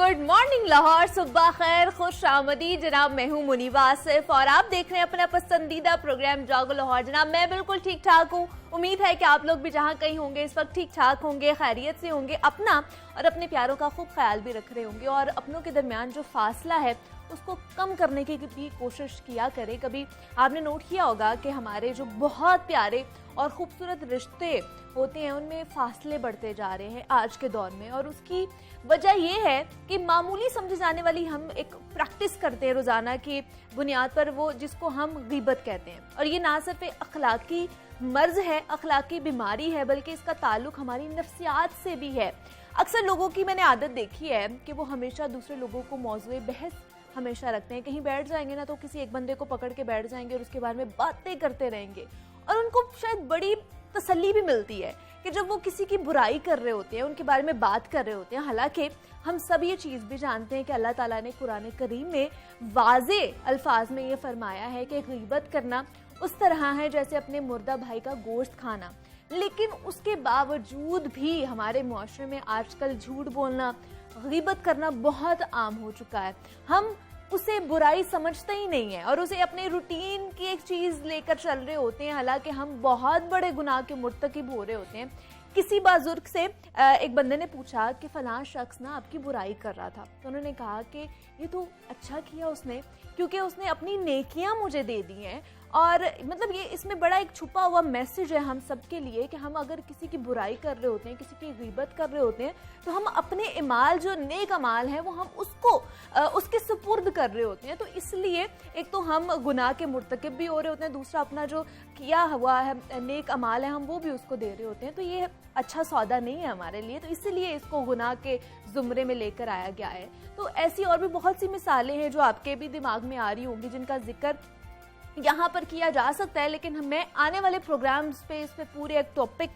Good morning Lahore, सुबह खैर, खुश आमदी जनाब। मैं हूँ मुनीबा आसिफ और आप देख रहे हैं अपना पसंदीदा प्रोग्राम जागो लाहौर। जनाब मैं बिल्कुल ठीक ठाक हूँ। उम्मीद है कि आप लोग भी जहाँ कहीं होंगे इस वक्त ठीक ठाक होंगे, खैरियत से होंगे, अपना और अपने प्यारों का खूब ख्याल भी रख रहे होंगे और अपनों के दरमियान जो फासला है उसको कम करने की भी कोशिश किया करें। कभी आपने नोट किया होगा कि हमारे जो बहुत प्यारे और खूबसूरत रिश्ते होते हैं उनमें फासले बढ़ते जा रहे हैं आज के दौर में, और उसकी वजह यह है कि मामूली समझे जाने वाली हम एक प्रैक्टिस करते हैं रोज़ाना की बुनियाद पर, वो जिसको हम गीबत कहते हैं। और ये ना सिर्फ एक अखलाकी मर्ज है, अखलाकी बीमारी है, बल्कि इसका ताल्लुक हमारी नफ्सियात से भी है। अक्सर लोगों की मैंने आदत देखी है कि वो हमेशा दूसरे लोगों को मौज़ूए बहस हमेशा रखते हैं। कहीं बैठ जाएंगे ना तो किसी एक बंदे को पकड़ के बैठ जाएंगे और उसके बारे में बातें करते रहेंगे, और उनको शायद बड़ी तसल्ली भी मिलती है कि जब वो किसी की बुराई कर रहे होते हैं, उनके बारे में बात कर रहे होते हैं। हालांकि हम सब ये चीज़ भी जानते हैं कि अल्लाह ताला ने कुरान करीम में वाज़े अल्फाज में ये फरमाया है कि गीबत करना उस तरह है जैसे अपने मुर्दा भाई का गोश्त खाना। लेकिन उसके बावजूद भी हमारे मुआशरे में आजकल झूठ बोलना, गीबत करना बहुत आम हो चुका है। हम उसे बुराई समझते ही नहीं है और उसे अपने रूटीन की एक चीज़ लेकर चल रहे होते हैं, हालांकि हम बहुत बड़े गुनाह के मुर्तकिब हो रहे होते हैं। किसी बुजुर्ग से एक बंदे ने पूछा कि फलां शख्स ना आपकी बुराई कर रहा था, तो उन्होंने कहा कि ये तो अच्छा किया उसने, क्योंकि उसने अपनी नेकियां मुझे दे दी हैं। और मतलब ये इसमें बड़ा एक छुपा हुआ मैसेज है हम सब के लिए कि हम अगर किसी की बुराई कर रहे होते हैं, किसी की गीबत कर रहे होते हैं, तो हम अपने इमाल जो नेक अमाल है वो हम उसको उसके सुपुर्द कर रहे होते हैं। तो इसलिए एक तो हम गुनाह के मुर्तकिब भी हो रहे होते हैं, दूसरा अपना जो किया हुआ है नेक अमाल है हम वो भी उसको दे रहे होते हैं। तो ये अच्छा सौदा नहीं है हमारे लिए, तो इसलिए इसको गुनाह के जुमरे में लेकर आया गया है। तो ऐसी और भी बहुत सी मिसालें हैं जो आपके भी दिमाग में आ रही होंगी जिनका जिक्र यहाँ पर किया जा सकता है, लेकिन मैं आने वाले प्रोग्राम्स पे इस पे पूरे एक टॉपिक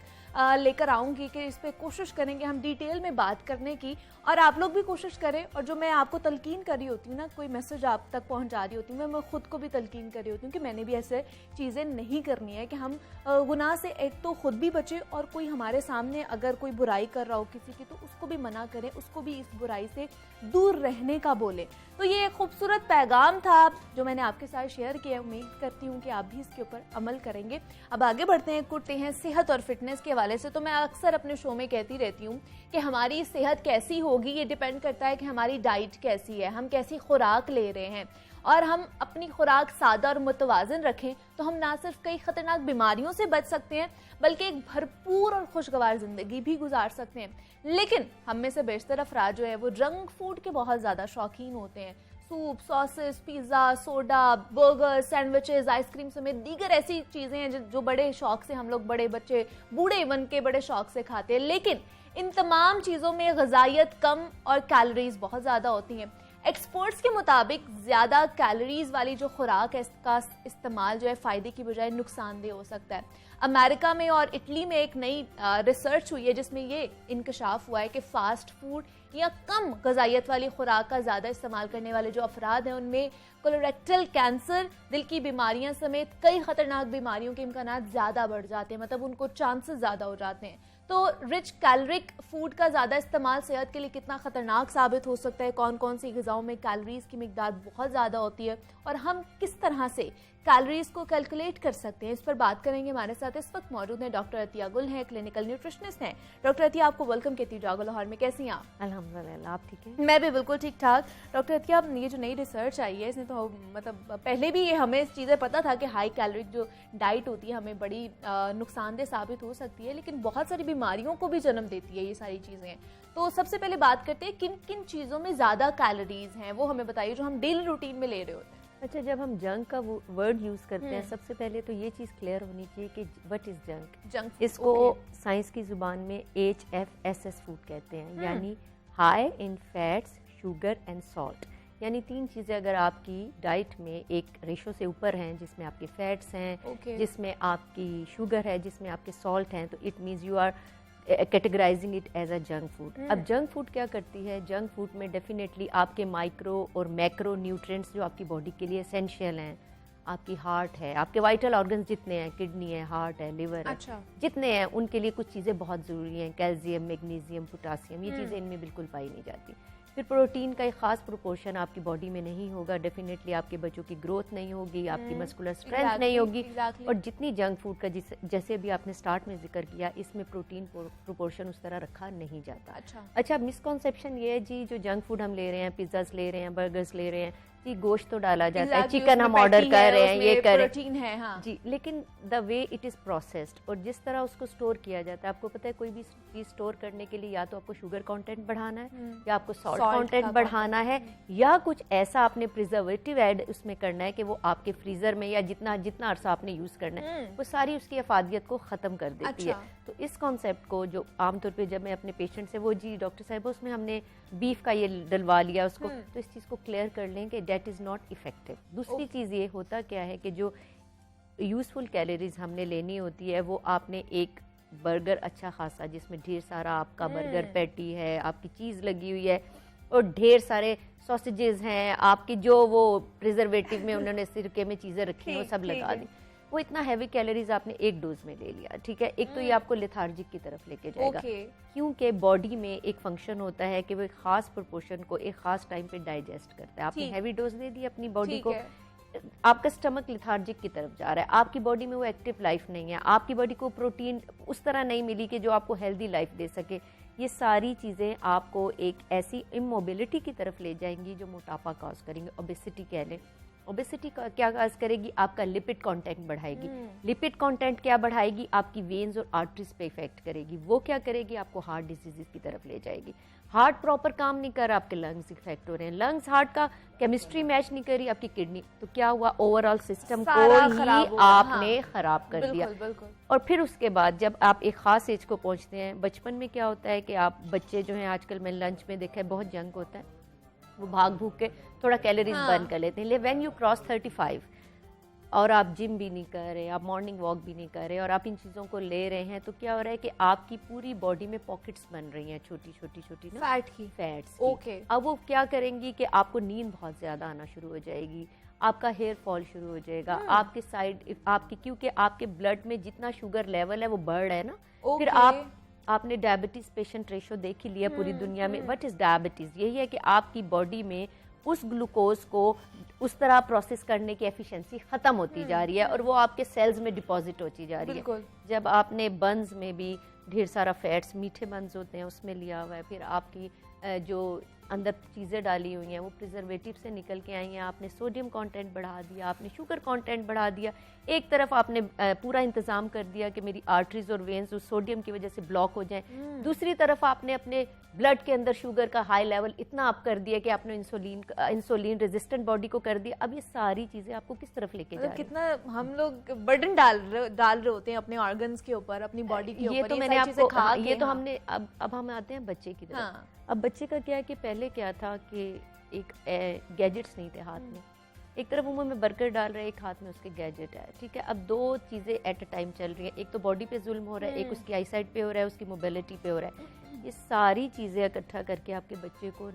लेकर आऊँगी कि इस पे कोशिश करेंगे हम डिटेल में बात करने की, और आप लोग भी कोशिश करें। और जो मैं आपको तलकीन कर रही होती हूँ ना, कोई मैसेज आप तक पहुँचा रही होती हूँ, मैं खुद को भी तलकीन कर रही होती हूँ कि मैंने भी ऐसे चीज़ें नहीं करनी है कि हम गुनाह से एक तो खुद भी बचें और कोई हमारे सामने अगर कोई बुराई कर रहा हो किसी की तो उसको भी मना करें, उसको भी इस बुराई से दूर रहने का बोले। तो ये एक खूबसूरत पैगाम था जो मैंने आपके साथ शेयर किया। उम्मीद करती हूँ कि आप भी इसके ऊपर अमल करेंगे। अब आगे बढ़ते हैं, कुटते हैं सेहत और फिटनेस के हवाले से। तो मैं अक्सर अपने शो में कहती रहती हूँ कि हमारी सेहत कैसी होगी ये डिपेंड करता है कि हमारी डाइट कैसी है, हम कैसी खुराक ले रहे हैं। और हम अपनी खुराक सादा और मुतवाज़न रखें तो हम ना सिर्फ कई खतरनाक बीमारियों से बच सकते हैं बल्कि एक भरपूर और खुशगवार ज़िंदगी भी गुजार सकते हैं। लेकिन हम में से बेशतर अफराद जो है वो जंक फूड के बहुत ज़्यादा शौकीन होते हैं। Soup, sauces, pizza, soda, burger, sandwiches, ice cream समेत दीगर ऐसी चीज़ें हैं जो बड़े शौक से हम लोग, बड़े बच्चे, बूढ़े इवन के बड़े शौक से खाते हैं। लेकिन इन तमाम चीज़ों में ग़िज़ाइयत कम और कैलोरीज बहुत ज़्यादा होती हैं। एक्सपर्ट्स के मुताबिक ज़्यादा कैलोरीज वाली जो खुराक है इसका इस्तेमाल जो है फ़ायदे की बजाय नुकसानदेह हो सकता है। अमेरिका में और इटली में एक नई रिसर्च हुई है जिसमें ये इंकशाफ हुआ है कि फ़ास्ट फूड या कम ग़िज़ाइयत वाली खुराक का ज़्यादा इस्तेमाल करने वाले जो अफराद हैं उनमें कोलोरेक्टल कैंसर, दिल की बीमारियां समेत कई ख़तरनाक बीमारियों के इम्कानात ज़्यादा बढ़ जाते हैं, मतलब उनको चांसेस ज़्यादा हो जाते हैं। तो रिच कैलोरिक फूड का ज़्यादा इस्तेमाल सेहत के लिए कितना ख़तरनाक साबित हो सकता है, कौन कौन सी ग़िज़ाओं में कैलोरीज़ की मिकदार बहुत ज़्यादा होती है और हम किस तरह से कैलोरीज़ को कैलकुलेट कर सकते हैं, इस पर बात करेंगे। हमारे साथ इस वक्त मौजूद हैं डॉक्टर अतिया गुल हैं, क्लिनिकल न्यूट्रिशनिस्ट हैं। डॉक्टर अतिया, आपको वेलकम कहती हूँ जागो लाहौर में। कैसी हैं आप? अल्हम्दुलिल्लाह, आप ठीक है? मैं भी बिल्कुल ठीक ठाक। डॉक्टर अतिया, ये जो नई रिसर्च आई है इसने तो मतलब पहले भी ये हमें चीज़ें पता था कि हाई कैलोरिक जो डाइट होती है हमें बड़ी नुकसानदेह साबित हो सकती है, लेकिन बहुत सारी बीमारियों को भी जन्म देती है ये सारी चीज़ें। तो सबसे पहले बात करते हैं किन किन चीज़ों में ज़्यादा कैलोरीज हैं, वो हमें बताइए जो हम डेली रूटीन में ले रहे होते हैं। अच्छा, जब हम जंक का वर्ड यूज़ करते हैं सबसे पहले तो ये चीज़ क्लियर होनी चाहिए कि व्हाट इज़ जंक। इसको साइंस की ज़ुबान में HFSS फूड कहते हैं, यानी high in fats, sugar and salt. यानी तीन चीज़ें अगर आपकी डाइट में एक रेशो से ऊपर हैं, जिसमें आपके फैट्स हैं, जिसमें आपकी शुगर है, जिसमें आपके सॉल्ट हैं, तो it means you are categorising it as a junk food. अब जंक फूड क्या करती है? जंक फूड में डेफिनेटली आपके माइक्रो और मैक्रो न्यूट्रिएंट्स जो आपकी बॉडी के लिए एसेंशियल हैं, आपकी हार्ट है, आपके वाइटल ऑर्गन्स जितने हैं, किडनी है, हार्ट है, लिवर है, जितने हैं उनके लिए कुछ चीज़ें बहुत ज़रूरी हैं। कैल्शियम, मैग्नीशियम, पोटासियम, ये चीज़ें इनमें बिल्कुल पाई नहीं जाती। फिर प्रोटीन का एक खास प्रोपोर्शन आपकी बॉडी में नहीं होगा, डेफिनेटली आपके बच्चों की ग्रोथ नहीं होगी, आपकी मस्कुलर स्ट्रेंथ नहीं होगी। और जितनी जंक फूड का जैसे अभी आपने स्टार्ट में जिक्र किया, इसमें प्रोटीन प्रोपोर्शन उस तरह रखा नहीं जाता। अच्छा, मिसकॉन्सेप्शन ये है जी, जो जंक फूड हम ले रहे हैं, पिज्जाज ले रहे हैं, बर्गर्स ले रहे हैं जी, गोश्त तो डाला जाता है, चिकन हम ऑर्डर कर रहे हैं, ये कर प्रोटीन है, हाँ जी, लेकिन the way it is processed और जिस तरह उसको स्टोर किया जाता है, आपको पता है कोई भी चीज़ स्टोर करने के लिए या तो आपको शुगर कंटेंट बढ़ाना है, या आपको सॉल्ट कंटेंट बढ़ाना है, या कुछ ऐसा आपने प्रिजर्वेटिव ऐड उसमें करना है कि वो आपके फ्रीजर में या जितना अरसा आपने यूज करना है वो सारी उसकी अफादियत को खत्म कर देती है। तो इस कॉन्सेप्ट को जो आमतौर पे जब मैं अपने पेशेंट से, वो जी डॉक्टर साहब उसमें हमने बीफ का ये डलवा लिया उसको, तो इस चीज़ को क्लियर कर लें कि डेट इज़ नॉट इफेक्टिव। दूसरी चीज़ ये होता क्या है कि जो यूजफुल कैलोरीज हमने लेनी होती है, वो आपने एक बर्गर अच्छा खासा जिसमें ढेर सारा आपका बर्गर पैटी है, आपकी चीज़ लगी हुई है और ढेर सारे सॉसेजेस हैं आपकी, जो वो प्रिजर्वेटिव में उन्होंने सिरके में चीज़ें रखी हैं वो सब लगा दी, वो इतना हैवी कैलोरीज आपने एक डोज में ले लिया, ठीक है। एक तो ये आपको लेथार्जिक की तरफ लेके जाएगा, क्योंकि बॉडी में एक फंक्शन होता है कि वो एक खास प्रोपोर्शन को एक खास टाइम पे डाइजेस्ट करता है। आपने हैवी डोज दे दी अपनी बॉडी को, आपका स्टमक लेथार्जिक की तरफ जा रहा है, आपकी बॉडी में वो एक्टिव लाइफ नहीं है, आपकी बॉडी को प्रोटीन उस तरह नहीं मिली कि जो आपको हेल्दी लाइफ दे सके। ये सारी चीज़ें आपको एक ऐसी इमोबिलिटी की तरफ ले जाएंगी जो मोटापा कॉज करेंगे, ओबेसिटी कह लें। ओबेसिटी का क्या काज करेगी, आपका लिपिड कंटेंट बढ़ाएगी। लिपिड कंटेंट क्या बढ़ाएगी, आपकी वेन्स और आर्टरीज पे इफेक्ट करेगी। वो क्या करेगी, आपको हार्ट डिजीजेस की तरफ ले जाएगी। हार्ट प्रॉपर काम नहीं कर रहा, आपके लंग्स इफेक्ट हो रहे हैं, लंग्स हार्ट का केमिस्ट्री मैच नहीं करी, आपकी किडनी, तो क्या हुआ, ओवरऑल सिस्टम को ही आपने खराब कर दिया। और फिर उसके बाद जब आप एक खास एज को पहुंचते हैं, बचपन में क्या होता है कि आप बच्चे जो हैं, आजकल मैंने लंच में देखा है बहुत जंक होता है, वो भाग भूग के थोड़ा कैलोरीज बर्न कर लेते हैं। लेकिन व्हेन यू क्रॉस 35 और आप जिम भी नहीं कर रहे, आप मॉर्निंग वॉक भी नहीं कर रहे और आप इन चीज़ों को ले रहे हैं, तो क्या हो रहा है कि आपकी पूरी बॉडी में पॉकेट्स बन रही हैं, छोटी छोटी ना, फैट्स की। अब वो क्या करेंगी कि आपको नींद बहुत ज़्यादा आना शुरू हो जाएगी, आपका हेयर फॉल शुरू हो जाएगा, आपके साइड आपकी, क्योंकि आपके ब्लड में जितना शुगर लेवल है वो बढ़ रहा है ना। फिर आपने डायबिटीज पेशेंट रेशो देख ही लिया पूरी दुनिया में। व्हाट इज डायबिटीज, यही है कि आपकी बॉडी में उस ग्लूकोज को उस तरह प्रोसेस करने की एफिशिएंसी खत्म होती जा रही है और वो आपके सेल्स में डिपॉजिट होती जा रही है। जब आपने बंस में भी ढेर सारा फैट्स, मीठे बंस होते हैं, उसमें लिया हुआ है, फिर आपकी जो अंदर चीज़ें डाली हुई हैं वो प्रिजर्वेटिव से निकल के आई हैं, आपने सोडियम कंटेंट बढ़ा दिया, आपने शुगर कंटेंट बढ़ा दिया, एक तरफ आपने पूरा इंतज़ाम कर दिया कि मेरी आर्टरीज और वेन्स उस सोडियम की वजह से ब्लॉक हो जाएं, दूसरी तरफ आपने अपने ब्लड के अंदर शुगर का हाई लेवल इतना अप कर दिया कि आपने इंसुलिन रेजिस्टेंट बॉडी को कर दिया। अब ये सारी चीज़ें आपको किस तरफ लेके जा रही हैं? कितना हम लोग बर्डन डाल रहे होते हैं अपने ऑर्गन्स के ऊपर, अपनी बॉडी के ऊपर। ये तो मैंने आपको ये तो हमने अब हम आते हैं बच्चे की तरफ। अब बच्चे का क्या है कि पहले क्या था कि एक गैजेट्स नहीं थे हाथ में, एक तरफ मुंह में बर्गर डाल रहे हैं, एक हाथ में उसके गैजेट है, ठीक है। अब दो चीज़ें एट अ टाइम चल रही हैं, एक तो बॉडी पे जुल्म हो रहा है, एक उसकी आईसाइट पे हो रहा है, उसकी मोबिलिटी पे हो रहा है। ये सारी चीज़ें इकट्ठा करके आपके बच्चे को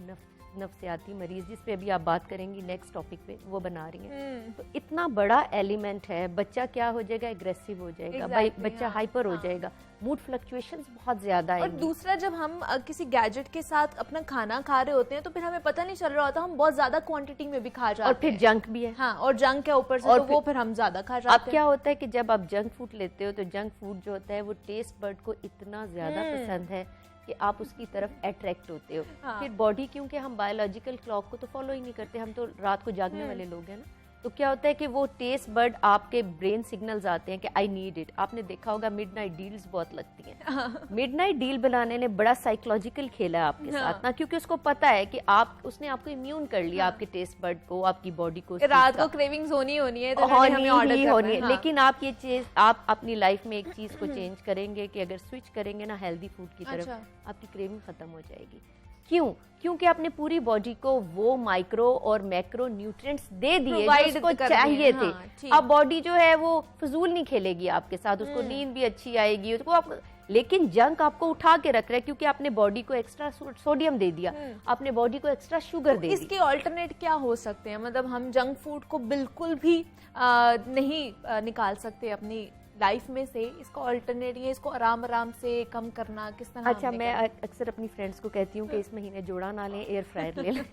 नफ्सियाती मरीज, जिस पे अभी आप बात करेंगी नेक्स्ट टॉपिक पे, वो बना रही हैं। तो इतना बड़ा एलिमेंट है, बच्चा क्या हो जाएगा, एग्रेसिव हो जाएगा, बच्चा हाइपर हो जाएगा, मूड फ्लक्चुएशंस बहुत ज्यादा है। और दूसरा, जब हम किसी गैजेट के साथ अपना खाना खा रहे होते हैं तो फिर हमें पता नहीं चल रहा होता, हम बहुत ज्यादा क्वांटिटी में भी खा जाते हैं, और फिर जंक भी है। हाँ, और जंक है ऊपर से, और तो वो फिर हम ज्यादा खा जाते हैं। अब क्या होता है कि जब आप जंक फूड लेते हो तो जंक फूड जो होता है वो टेस्ट बर्ड को इतना ज्यादा पसंद है कि आप उसकी तरफ अट्रैक्ट होते हो। फिर बॉडी, क्योंकि हम बायोलॉजिकल क्लॉक को तो फॉलो ही नहीं करते, हम तो रात को जागने वाले लोग हैं ना, तो क्या होता है कि वो टेस्ट बर्ड आपके ब्रेन सिग्नल्स आते हैं कि आई नीड इट। आपने देखा होगा मिडनाइट डील्स बहुत लगती हैं। मिडनाइट डील बनाने ने बड़ा साइकोलॉजिकल खेला है आपके साथ ना, क्योंकि उसको पता है कि उसने आपको इम्यून कर लिया, आपके टेस्ट बर्ड को, आपकी बॉडी को। रात को क्रेविंग्स होनी है तो हमें ऑर्डर करना है। लेकिन आप ये चीज, आप अपनी लाइफ में एक चीज को चेंज करेंगे कि अगर स्विच करेंगे ना हेल्दी फूड की तरफ, आपकी क्रेविंग खत्म हो जाएगी। क्यों? क्योंकि आपने पूरी बॉडी को वो माइक्रो और मैक्रो न्यूट्रिएंट्स दे दिए जो उसको चाहिए थे। अब बॉडी जो है वो फजूल नहीं खेलेगी आपके साथ, उसको नींद भी अच्छी आएगी उसको आप, लेकिन जंक आपको उठा के रख रहा है क्योंकि आपने बॉडी को एक्स्ट्रा सोडियम दे दिया, आपने बॉडी को एक्स्ट्रा शुगर दे दी। इसके ऑल्टरनेट क्या हो सकते हैं? मतलब हम जंक फूड को बिल्कुल भी नहीं निकाल सकते अपनी लाइफ में से इसका ऑल्टरनेट या इसको आराम आराम से कम करना किस तरह? अच्छा, मैं अक्सर अपनी फ्रेंड्स को कहती हूँ कि इस महीने जोड़ा ना लें, एयर फ्रायर ले लें।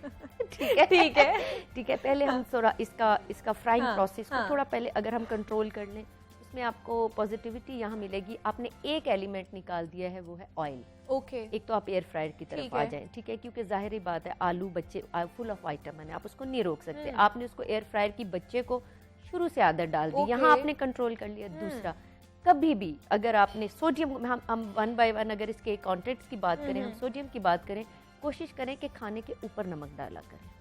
ठीक है, ठीक है, ठीक है। पहले हम थोड़ा इसका फ्राइंग प्रोसेस को थोड़ा पहले अगर हम कंट्रोल कर लें, उसमें आपको पॉजिटिविटी यहाँ मिलेगी। आपने एक एलिमेंट निकाल दिया है, वो है ऑयल। ओके, एक तो आप एयर फ्रायर की तरफ आ जाएं, ठीक है, क्योंकि जाहिर बात है आलू बच्चे फुल ऑफ विटामिन है, आप उसको नहीं रोक सकते। आपने उसको एयर फ्रायर की बच्चे को शुरू से आदत डाल दी, यहाँ आपने कंट्रोल कर लिया। दूसरा, कभी भी अगर आपने सोडियम, हम 1 बाय 1 अगर इसके कंटेंट्स की बात करें, हम सोडियम की बात करें, कोशिश करें कि खाने के ऊपर नमक डाला करें,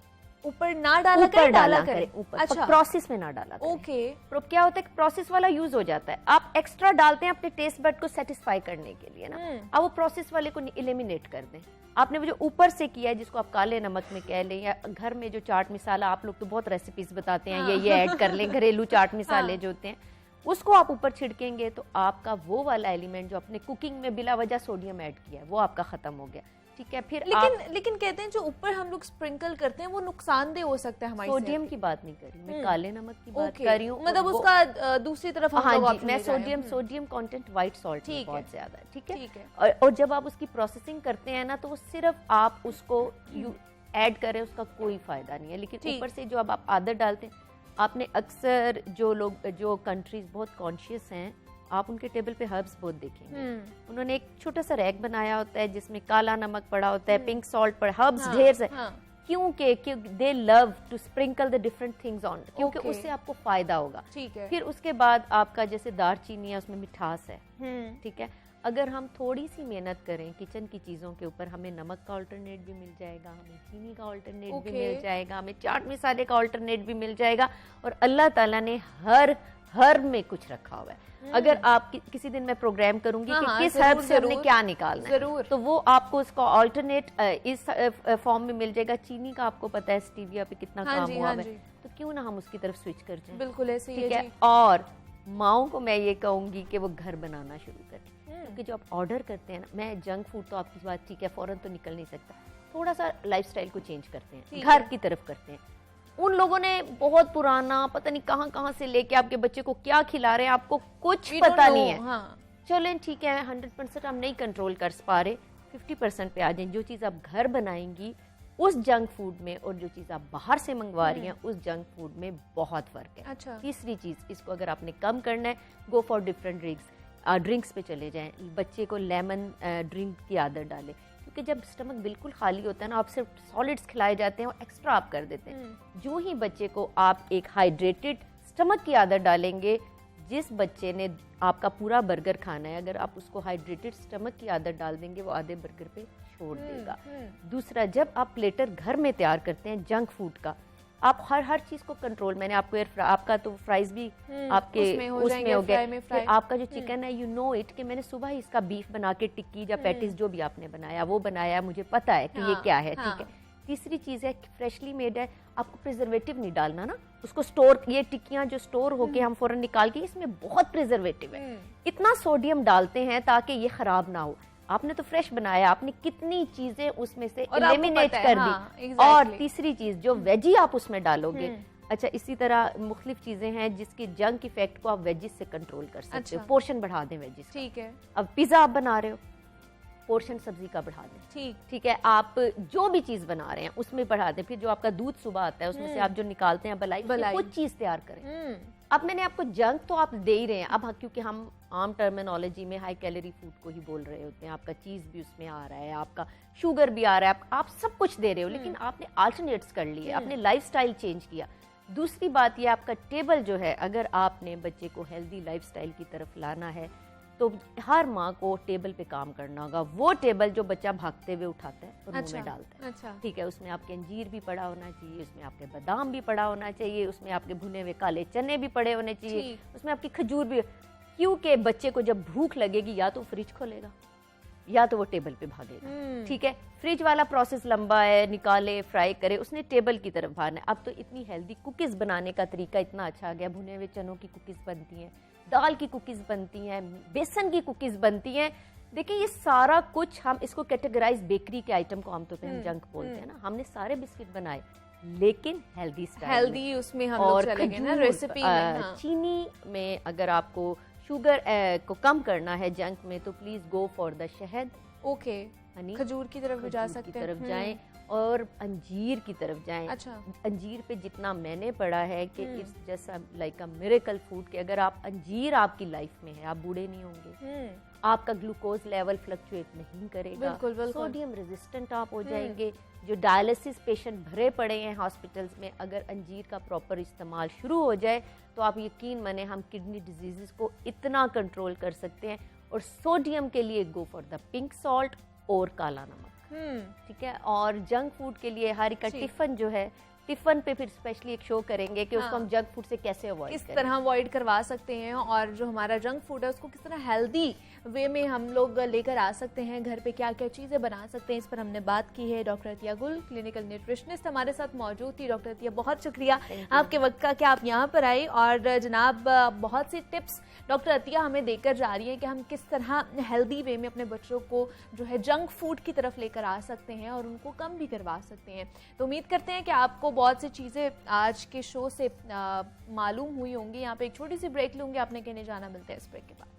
ऊपर ना डाला करें, डाला करें ऊपर। अच्छा, प्रोसेस में ना डाला करें। ओके, क्या होता है, प्रोसेस वाला यूज हो जाता है, आप एक्स्ट्रा डालते हैं अपने टेस्ट बड को सेटिस्फाई करने के लिए ना, अब वो प्रोसेस वाले को एलिमिनेट कर दें। आपने वो जो ऊपर से किया है, जिसको आप काले नमक में कह लें, या घर में जो चाट मसाला, आप लोग तो बहुत रेसिपीज बताते हैं, ये ऐड कर लें, घरेलू चाट मसाले जो होते हैं, उसको आप ऊपर छिड़केंगे तो आपका वो वाला एलिमेंट जो आपने कुकिंग में बिला वजह सोडियम ऐड किया है, वो आपका खत्म हो गया। ठीक है, फिर लेकिन कहते हैं जो ऊपर हम लोग स्प्रिंकल करते हैं वो नुकसानदेह हो सकता है हमारी सोडियम की बात नहीं करी मैं, काले नमक की बात कर रही हूँ, मतलब उसका दूसरी तरफ। हाँ जी, मैं सोडियम कंटेंट व्हाइट सॉल्ट में बहुत ज्यादा है। ठीक है, और जब आप उसकी प्रोसेसिंग करते हैं ना, तो सिर्फ आप उसको ऐड करें, उसका कोई फायदा नहीं है। लेकिन ऊपर से जो अब आप आदत डालते हैं, आपने अक्सर जो कंट्रीज बहुत कॉन्शियस हैं, आप उनके टेबल पे हर्ब्स बहुत देखेंगे, उन्होंने एक छोटा सा रैक बनाया होता है जिसमें काला नमक पड़ा होता है, पिंक सॉल्ट पड़ा, हर्ब्स ढेर से। क्योंकि they love to sprinkle the different things on, क्योंकि उससे आपको फायदा होगा। ठीक है, फिर उसके बाद आपका जैसे दालचीनी है, उसमें मिठास है। ठीक है, अगर हम थोड़ी सी मेहनत करें किचन की चीजों के ऊपर, हमें नमक का ऑल्टरनेट भी मिल जाएगा, हमें चीनी का ऑल्टरनेट भी मिल जाएगा, हमें चाट मसाले का ऑल्टरनेट भी मिल जाएगा, और अल्लाह ताला ने हर में कुछ रखा हुआ है। अगर आप किसी दिन मैं प्रोग्राम करूंगी कि किस हर्ब से हमने क्या निकालना है, तो वो आपको उसका ऑल्टरनेट इस फॉर्म में मिल जाएगा। चीनी का आपको पता है स्टीविया पे कितना काम हुआ है, तो क्यों ना हम उसकी तरफ स्विच कर जाएं। बिल्कुल ऐसे ही है। और माओ को मैं ये कहूंगी कि वो घर बनाना शुरू करें, क्योंकि जो आप ऑर्डर करते हैं ना, मैं जंक फूड तो आपकी बात ठीक है, फौरन तो निकल नहीं सकता, थोड़ा सा लाइफस्टाइल को चेंज करते हैं, घर की तरफ करते हैं। उन लोगों ने बहुत पुराना पता नहीं कहां से लेके आपके बच्चे को क्या खिला रहे हैं, आपको कुछ पता नहीं है। चलें ठीक है, 100% हम नहीं कंट्रोल कर पा रहे, 50% पे आ जाए। जो चीज आप घर बनाएंगी उस जंक फूड में और जो चीज आप बाहर से मंगवा रही हैं उस जंक फूड में बहुत फर्क है। अच्छा। तीसरी चीज, इसको अगर आपने कम करना है, गो फॉर डिफरेंट ड्रिंक्स पे चले जाएं। बच्चे को लेमन ड्रिंक की आदत डालें, क्योंकि जब स्टमक बिल्कुल खाली होता है ना, आप सिर्फ सॉलिड्स खिलाए जाते हैं और एक्स्ट्रा आप कर देते हैं। जो ही बच्चे को आप एक हाइड्रेटेड स्टमक की आदत डालेंगे, जिस बच्चे ने आपका पूरा बर्गर खाना है, अगर आप उसको हाइड्रेटेड स्टमक की आदत डाल देंगे, वो आधे बर्गर पे छोड़ देगा। दूसरा, जब आप प्लेटर घर में तैयार करते हैं जंक फूड का, आप हर चीज को कंट्रोल, मैंने आपको आपका तो फ्राइज भी आपके उसमें हो गया, आपका जो चिकन है, यू नो इट कि मैंने सुबह ही इसका बीफ बना के टिक्की या पैटीज जो भी आपने बनाया वो बनाया, मुझे पता है कि ये क्या है। ठीक है, तीसरी चीज है फ्रेशली मेड है, आपको प्रिजर्वेटिव नहीं डालना ना, उसको स्टोर, ये टिक्कियां जो स्टोर होके हम फौरन निकाल के, इसमें बहुत प्रिजर्वेटिव है, इतना सोडियम डालते हैं ताकि ये खराब ना हो। आपने तो फ्रेश बनाया, आपने कितनी चीजें उसमें से एलिमिनेट कर दी। और तीसरी चीज, जो वेजी आप उसमें डालोगे, अच्छा इसी तरह मुख्तलिफ चीजें हैं जिसके जंक इफेक्ट को आप वेजिस से कंट्रोल कर सकते हो। पोर्शन बढ़ा दें वेजिस, ठीक है। अब पिज्जा आप बना रहे हो, पोर्शन सब्जी का बढ़ा दें, ठीक है। आप जो भी चीज बना रहे हैं उसमें बढ़ा दें। फिर जो आपका दूध सुबह आता है उसमें से आप जो निकालते हैं बलाई, कुछ चीज तैयार करें। अब मैंने आपको जंक तो आप दे ही रहे हैं, अब क्योंकि हम आम टर्मिनोलॉजी में हाई कैलोरी फूड को ही बोल रहे होते हैं, आपका चीज भी उसमें आ रहा है, आपका शुगर भी आ रहा है, आप सब कुछ दे रहे हो, लेकिन आपने अल्टरनेट्स कर लिए, आपने लाइफस्टाइल चेंज किया। दूसरी बात ये, आपका टेबल जो है, अगर आपने बच्चे को हेल्दी लाइफस्टाइल की तरफ लाना है तो हर माँ को टेबल पे काम करना होगा। वो टेबल जो बच्चा भागते हुए उठाता है और मुंह में डालता है, अच्छा। ठीक है, उसमें आपके अंजीर भी पड़ा होना चाहिए, उसमें आपके बादाम भी पड़ा होना चाहिए, उसमें आपके भुने हुए काले चने भी पड़े होने चाहिए, उसमें आपकी खजूर भी। क्योंकि बच्चे को जब भूख लगेगी या तो फ्रिज खोलेगा या तो वो टेबल पे भागेगा। ठीक है, फ्रिज वाला प्रोसेस लंबा है, निकाले फ्राई करे, उसने टेबल की तरफ भागना है। अब तो इतनी हेल्दी कुकीज बनाने का तरीका इतना अच्छा आ गया, भुने हुए चनों की कुकीज बनती हैं, दाल की कुकीज बनती हैं, बेसन की कुकीज बनती हैं। देखिए ये सारा कुछ, हम इसको कैटेगराइज बेकरी के आइटम को आमतौर पे हम जंक बोलते हैं ना, हमने सारे बिस्किट बनाए लेकिन हेल्दी स्टाइल, हेल्दी उसमें हम लोग चले गए ना रेसिपी में। चीनी में अगर आपको शुगर को कम करना है जंक में, तो प्लीज गो फॉर द शहद। ओके, खजूर की तरफ भी जा सकते हैं, जाएं और अंजीर की तरफ जाएं। अच्छा। अंजीर पे जितना मैंने पढ़ा है कि it's just like a miracle food, कि अगर आप अंजीर आपकी लाइफ में है आप बूढ़े नहीं होंगे, आपका ग्लूकोज लेवल फ्लक्चुएट नहीं करेगा, बिल्कुल, बिल्कुल। सोडियम रेजिस्टेंट आप हो जाएंगे। जो डायलिसिस पेशेंट भरे पड़े हैं हॉस्पिटल्स में, अगर अंजीर का प्रॉपर इस्तेमाल शुरू हो जाए तो आप यकीन माने हम किडनी डिजीजेस को इतना कंट्रोल कर सकते हैं। और सोडियम के लिए go for the pink salt और काला नमक, ठीक है। और जंक फूड के लिए हर का टिफिन जो है, टिफिन पे फिर स्पेशली एक शो करेंगे कि उसको हम जंक फूड से कैसे अवॉइड इस तरह अवॉइड करवा सकते हैं, और जो हमारा जंक फूड है उसको किस तरह हेल्दी वे में हम लोग लेकर आ सकते हैं, घर पे क्या क्या चीज़ें बना सकते हैं, इस पर हमने बात की है। डॉक्टर अतिया गुल, क्लिनिकल न्यूट्रिशनिस्ट, हमारे साथ मौजूद थी। डॉक्टर अतिया, बहुत शुक्रिया आपके वक्त का कि आप यहाँ पर आई, और जनाब बहुत सी टिप्स डॉक्टर अतिया हमें देकर जा रही हैं कि हम किस तरह हेल्दी वे में अपने बच्चों को जो है जंक फूड की तरफ लेकर आ सकते हैं और उनको कम भी करवा सकते हैं। तो उम्मीद करते हैं कि आपको बहुत सी चीज़ें आज के शो से मालूम हुई होंगी। यहाँ पे एक छोटी सी ब्रेक लूँगी, आपने कहने जाना, मिलते हैं इस ब्रेक के बाद।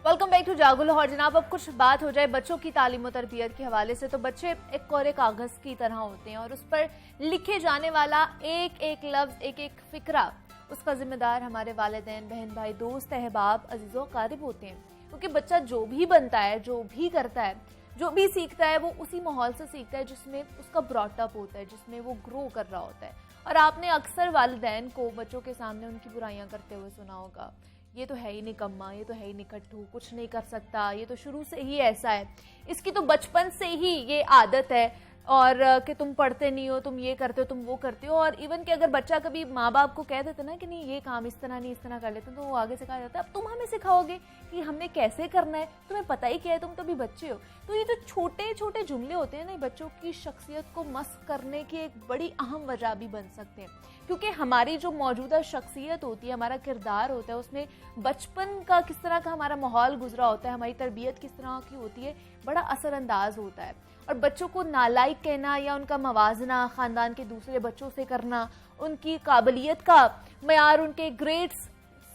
वेलकम बैक टू जागो लाहौर। जनाब, अब कुछ बात हो जाए बच्चों की तालीम और तरबियत के हवाले से। तो बच्चे एक कोरे कागज की तरह होते हैं और उस पर लिखे जाने वाला एक एक लफ्ज, एक एक फिक्रा, उसका जिम्मेदार हमारे वालिदैन, बहन भाई, दोस्त, अहबाब, अजीज़ों, क़ारिब होते हैं। क्योंकि बच्चा जो भी बनता है, जो भी करता है, जो भी सीखता है, वो उसी माहौल से सीखता है जिसमें उसका ब्रॉटअप होता है, जिसमें वो ग्रो कर रहा होता है। और आपने अक्सर वालिदैन को बच्चों के सामने उनकी बुराइयां करते हुए सुना होगा, ये तो है ही निकम्मा, ये तो है ही निकट्ठू, कुछ नहीं कर सकता, ये तो शुरू से ही ऐसा है, इसकी तो बचपन से ही ये आदत है, और कि तुम पढ़ते नहीं हो, तुम ये करते हो, तुम वो करते हो। और इवन कि अगर बच्चा कभी माँ बाप को कह देते ना कि नहीं ये काम इस तरह नहीं, इस तरह कर लेते, तो वो आगे से कहा जाता है अब तुम हमें सिखाओगे कि हमने कैसे करना है, तुम्हें पता ही क्या है, तुम तो भी बच्चे हो। तो ये जो छोटे छोटे जुमले होते हैं ना, बच्चों की शख्सियत को मस्क करने की एक बड़ी अहम वजह भी बन सकते हैं। क्योंकि हमारी जो मौजूदा शख्सियत होती है, हमारा किरदार होता है, उसमें बचपन का किस तरह का हमारा माहौल गुजरा होता है, हमारी तरबियत किस तरह की होती है, बड़ा असरअंदाज होता है। और बच्चों को नालायक कहना या उनका मवाजना ख़ानदान के दूसरे बच्चों से करना, उनकी काबिलियत का मयार उनके ग्रेड्स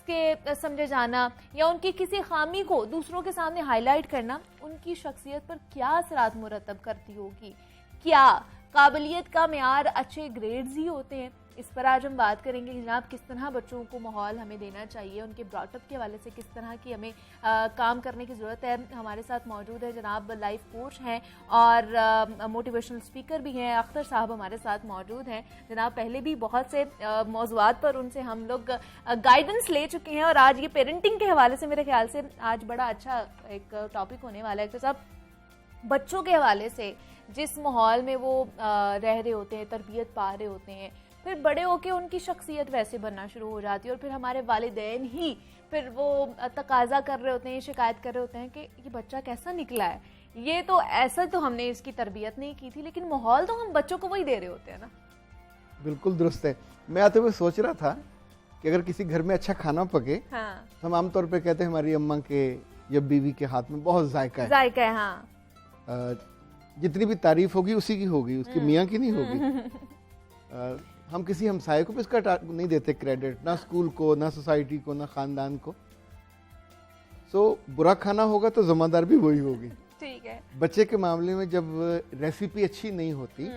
के समझे जाना, या उनकी किसी खामी को दूसरों के सामने हाईलाइट करना, उनकी शख्सियत पर क्या असरात मुरतब करती होगी। क्या काबिलियत का मयार अच्छे ग्रेड्स ही होते हैं? इस पर आज हम बात करेंगे कि जनाब किस तरह बच्चों को माहौल हमें देना चाहिए, उनके ब्रॉटअप के हवाले से किस तरह की हमें काम करने की ज़रूरत है। हमारे साथ मौजूद है जनाब लाइफ कोच हैं और मोटिवेशनल स्पीकर भी हैं, अख्तर साहब हमारे साथ मौजूद हैं। जनाब पहले भी बहुत से मौज़ूआत पर उनसे हम लोग गाइडेंस ले चुके हैं, और आज ये पेरेंटिंग के हवाले से मेरे ख्याल से आज बड़ा अच्छा एक टॉपिक होने वाला है। तो साहब, बच्चों के हवाले से जिस माहौल में वो रह रहे होते हैं, तरबियत पा रहे होते हैं, फिर बड़े होके उनकी शख्सियत वैसे बनना शुरू हो जाती है, और फिर हमारे वालिदैन ही फिर वो तकाजा कर रहे होते हैं, शिकायत कर रहे होते हैं कि ये बच्चा कैसा निकला है, ये तो ऐसा तो हमने इसकी तरबियत नहीं की थी, लेकिन माहौल तो हम बच्चों को वही दे रहे होते हैं ना। बिल्कुल दुरुस्त है। मैं आते हुए सोच रहा था कि अगर किसी घर में अच्छा खाना पके, हाँ, तो हम आमतौर पर कहते हैं हमारी अम्मा के या बीवी के हाथ में बहुत जायका है, जायका है, हाँ। जितनी भी तारीफ होगी उसी की होगी, उसकी मियाँ की नहीं होगी। हम किसी हमसाये को भी इसका नहीं देते क्रेडिट, ना स्कूल को, ना सोसाइटी को, ना खानदान को। सो बुरा खाना होगा तो जिम्मेदार भी वही होगी। ठीक है। बच्चे के मामले में जब रेसिपी अच्छी नहीं होती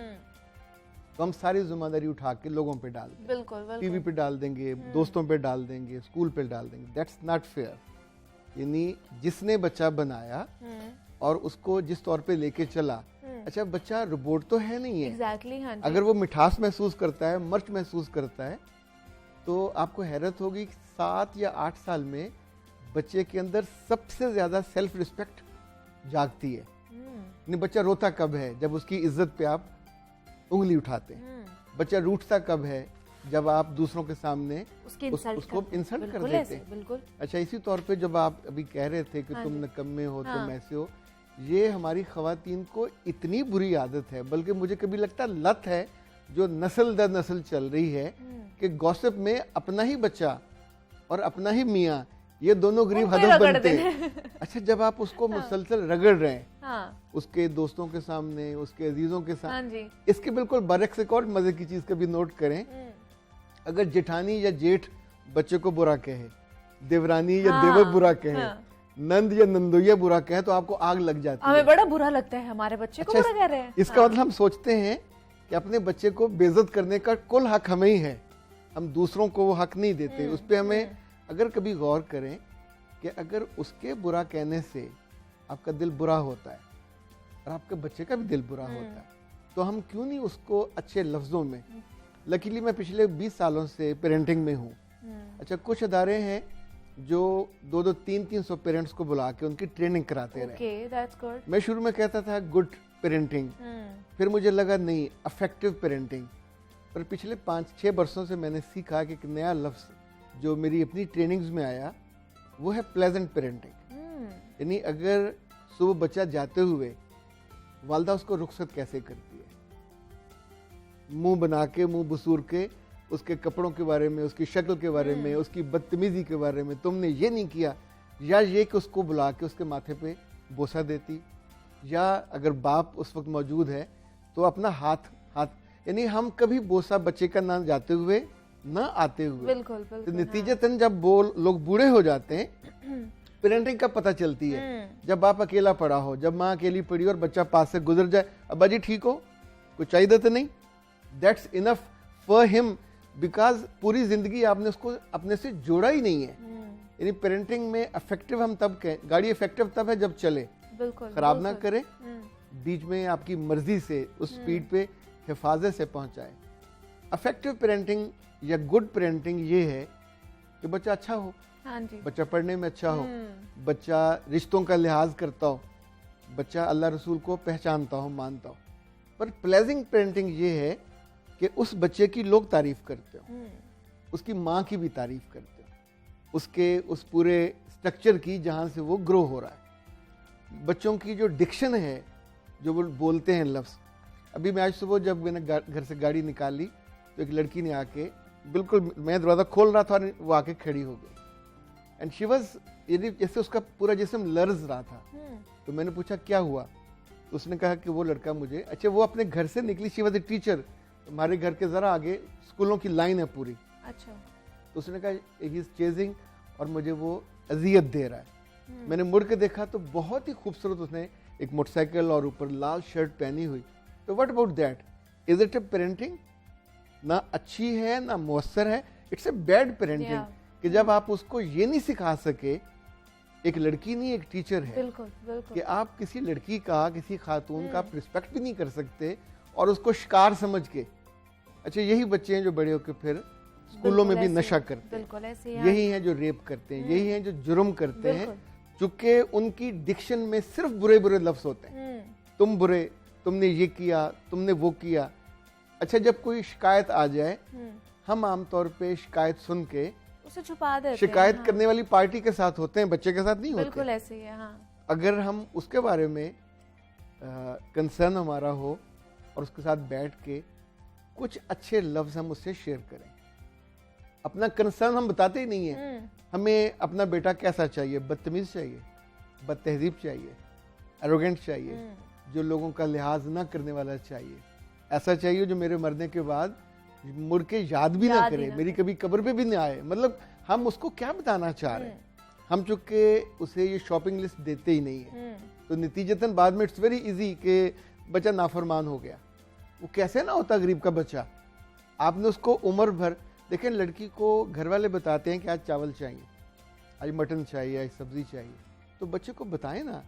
तो हम सारी जिम्मेदारी उठा के लोगों पे डाल देंगे, बिल्कुल, टीवी पे डाल देंगे, दोस्तों पे डाल देंगे, स्कूल पे डाल देंगे। That's not fair. यानी जिसने बच्चा बनाया और उसको जिस तौर पे लेके चला, अच्छा बच्चा रोबोट तो है नहीं है। Exactly, हाँ जी। अगर वो मिठास महसूस करता है, मर्च महसूस करता है, तो आपको हैरत होगी 7 या 8 साल में बच्चे के अंदर सबसे ज्यादा सेल्फ रिस्पेक्ट जागती है। नहीं, बच्चा रोता कब है? जब उसकी इज्जत पे आप उंगली उठाते हैं। बच्चा रूठता कब है? जब आप दूसरों के सामने उसको इंसल्ट कर देते हैं। बिल्कुल। अच्छा, इसी तौर पे जब आप अभी कह रहे थे कि तुम निकम्मे हो, तुम ऐसे हो, ये हमारी ख़वातीन को इतनी बुरी आदत है, बल्कि मुझे कभी लगता है लत है, जो नस्ल दर नस्ल चल रही है कि गॉसिप में अपना ही बच्चा और अपना ही मियाँ ये दोनों गरीब हदफ बनते हैं। अच्छा, जब आप उसको मुसलसल रगड़ रहे हैं, हाँ। उसके दोस्तों के सामने, उसके अजीजों के साथ, हाँ, इसके बिल्कुल बरक्स एक और मजे की चीज कभी नोट करें, अगर जेठानी या जेठ बच्चे को बुरा कहे, देवरानी या देवर बुरा कहे, नंद या नंदोया बुरा कहे, तो आपको आग लग जाती है। हमें बड़ा बुरा लगता है हमारे बच्चे को बुरा कह रहे हैं। इसका मतलब हम सोचते हैं कि अपने बच्चे को बेइज्जत करने का कुल हक हमें ही है, हम दूसरों को वो हक नहीं देते। उस पर हमें अगर कभी गौर करें कि अगर उसके बुरा कहने से आपका दिल बुरा होता है और आपके बच्चे का भी दिल बुरा होता है, तो हम क्यों नहीं उसको अच्छे लफ्जों में। लकीली मैं पिछले 20 सालों से पेरेंटिंग में हूँ। अच्छा, कुछ अदारे हैं जो 200-300 पेरेंट्स को बुला के उनकी ट्रेनिंग कराते रहे। मैं शुरू में कहता था गुड पेरेंटिंग, फिर मुझे लगा नहीं, अफेक्टिव पेरेंटिंग। पर पिछले 5-6 वर्षों से मैंने सीखा कि एक नया लफ्ज जो मेरी अपनी ट्रेनिंग्स में आया वो है प्लेजेंट पेरेंटिंग। यानी अगर सुबह बच्चा जाते हुए वालदा उसको रुखसत कैसे करती है, मुंह बना के, मुंह बसूर के, उसके कपड़ों के बारे में, उसकी शक्ल के बारे में, उसकी बदतमीजी के बारे में, तुमने ये नहीं किया, या ये कि उसको बुला के उसके माथे पे बोसा देती, या अगर बाप उस वक्त मौजूद है तो अपना हाथ, यानी हम कभी बोसा बच्चे का ना जाते हुए ना आते हुए। बिल्कुल, तो नतीजतन जब वो लोग बूढ़े हो जाते हैं, पेरेंटिंग का पता चलती है जब बाप अकेला पड़ा हो, जब माँ अकेली पड़ी और बच्चा पास से गुजर जाए, अब्बा जी ठीक हो, कुछ चाहिए तो नहीं, that's enough for him, because पूरी जिंदगी आपने उसको अपने से जोड़ा ही नहीं है। यानी पेरेंटिंग में इफेक्टिव हम तब कहें, गाड़ी इफेक्टिव तब है जब चले, खराब ना करे, बीच में आपकी मर्जी से उस स्पीड पे हिफाजत से पहुंचाए। इफेक्टिव पेरेंटिंग या गुड पेरेंटिंग ये है कि बच्चा अच्छा हो, हाँ जी, बच्चा पढ़ने में अच्छा हो, बच्चा रिश्तों का लिहाज करता हो, बच्चा अल्लाह रसूल को पहचानता हो, मानता हो। पर प्लेजिंग पेरेंटिंग ये है कि उस बच्चे की लोग तारीफ करते हो, उसकी माँ की भी तारीफ करते हो, उसके उस पूरे स्ट्रक्चर की जहाँ से वो ग्रो हो रहा है। बच्चों की जो डिक्शन है, जो वो बोलते हैं लफ्ज़, अभी मैं आज सुबह जब मैंने घर से गाड़ी निकाली तो एक लड़की ने आके, बिल्कुल मैं दरवाज़ा खोल रहा था और वो आके खड़ी हो गई, एंड शी वाज, यदि जैसे उसका पूरा जिस्म लर्ज रहा था। तो मैंने पूछा क्या हुआ, तो उसने कहा कि वो लड़का मुझे, अच्छा वो अपने घर से निकली, शी वाज ए टीचर, हमारे घर के ज़रा आगे स्कूलों की लाइन है पूरी, अच्छा, तो उसने कहा ही इज़ चेजिंग और मुझे वो अजियत दे रहा है। मैंने मुड़ के देखा तो बहुत ही खूबसूरत उसने एक मोटरसाइकिल और ऊपर लाल शर्ट पहनी हुई। तो what about that, is it A parenting? ना अच्छी है ना मुअस्सर है, इट्स ए बैड पेरेंटिंग। कि जब आप उसको ये नहीं सिखा सके, एक लड़की नहीं एक टीचर है, बिल्कुल, बिल्कुल, कि आप किसी लड़की का, किसी खातून का रिस्पेक्ट भी नहीं कर सकते और उसको शिकार समझ के। अच्छा, यही बच्चे हैं जो बड़े होकर फिर स्कूलों में भी नशा करते हैं, यही हैं जो रेप करते हैं, यही हैं जो जुर्म करते हैं, चूंकि उनकी डिक्शन में सिर्फ बुरे बुरे लफ्ज होते हैं, तुम बुरे, तुमने ये किया, तुमने वो किया। अच्छा, जब कोई शिकायत आ जाए, हम आमतौर पे शिकायत सुन के उसे छुपा देते हैं, शिकायत करने वाली पार्टी के साथ होते हैं, बच्चे के साथ नहीं होते। बिल्कुल ऐसे ही है, हाँ। अगर हम उसके बारे में कंसर्न हमारा हो और उसके साथ बैठ के कुछ अच्छे लफ्ज हम उससे शेयर करें, अपना कंसर्न हम बताते ही नहीं है, हमें अपना बेटा कैसा चाहिए, बदतमीज चाहिए, बदतहजीब चाहिए, एरोगेंट चाहिए, जो लोगों का लिहाज ना करने वाला चाहिए, ऐसा चाहिए जो मेरे मरने के बाद मुड़ के याद भी ना करे, मेरी कभी कब्र पे भी ना आए। मतलब हम उसको क्या बताना चाह रहे हैं, हम चूंकि उसे ये शॉपिंग लिस्ट देते ही नहीं है, तो नतीजतन बाद में इट्स वेरी इजी कि बच्चा नाफरमान हो गया। वो कैसे ना होता गरीब का बच्चा, आपने उसको उम्र भर, देखें लड़की को घर वाले बताते हैं कि आज चावल चाहिए, आज मटन चाहिए, आज सब्जी चाहिए, तो बच्चे को बताएं ना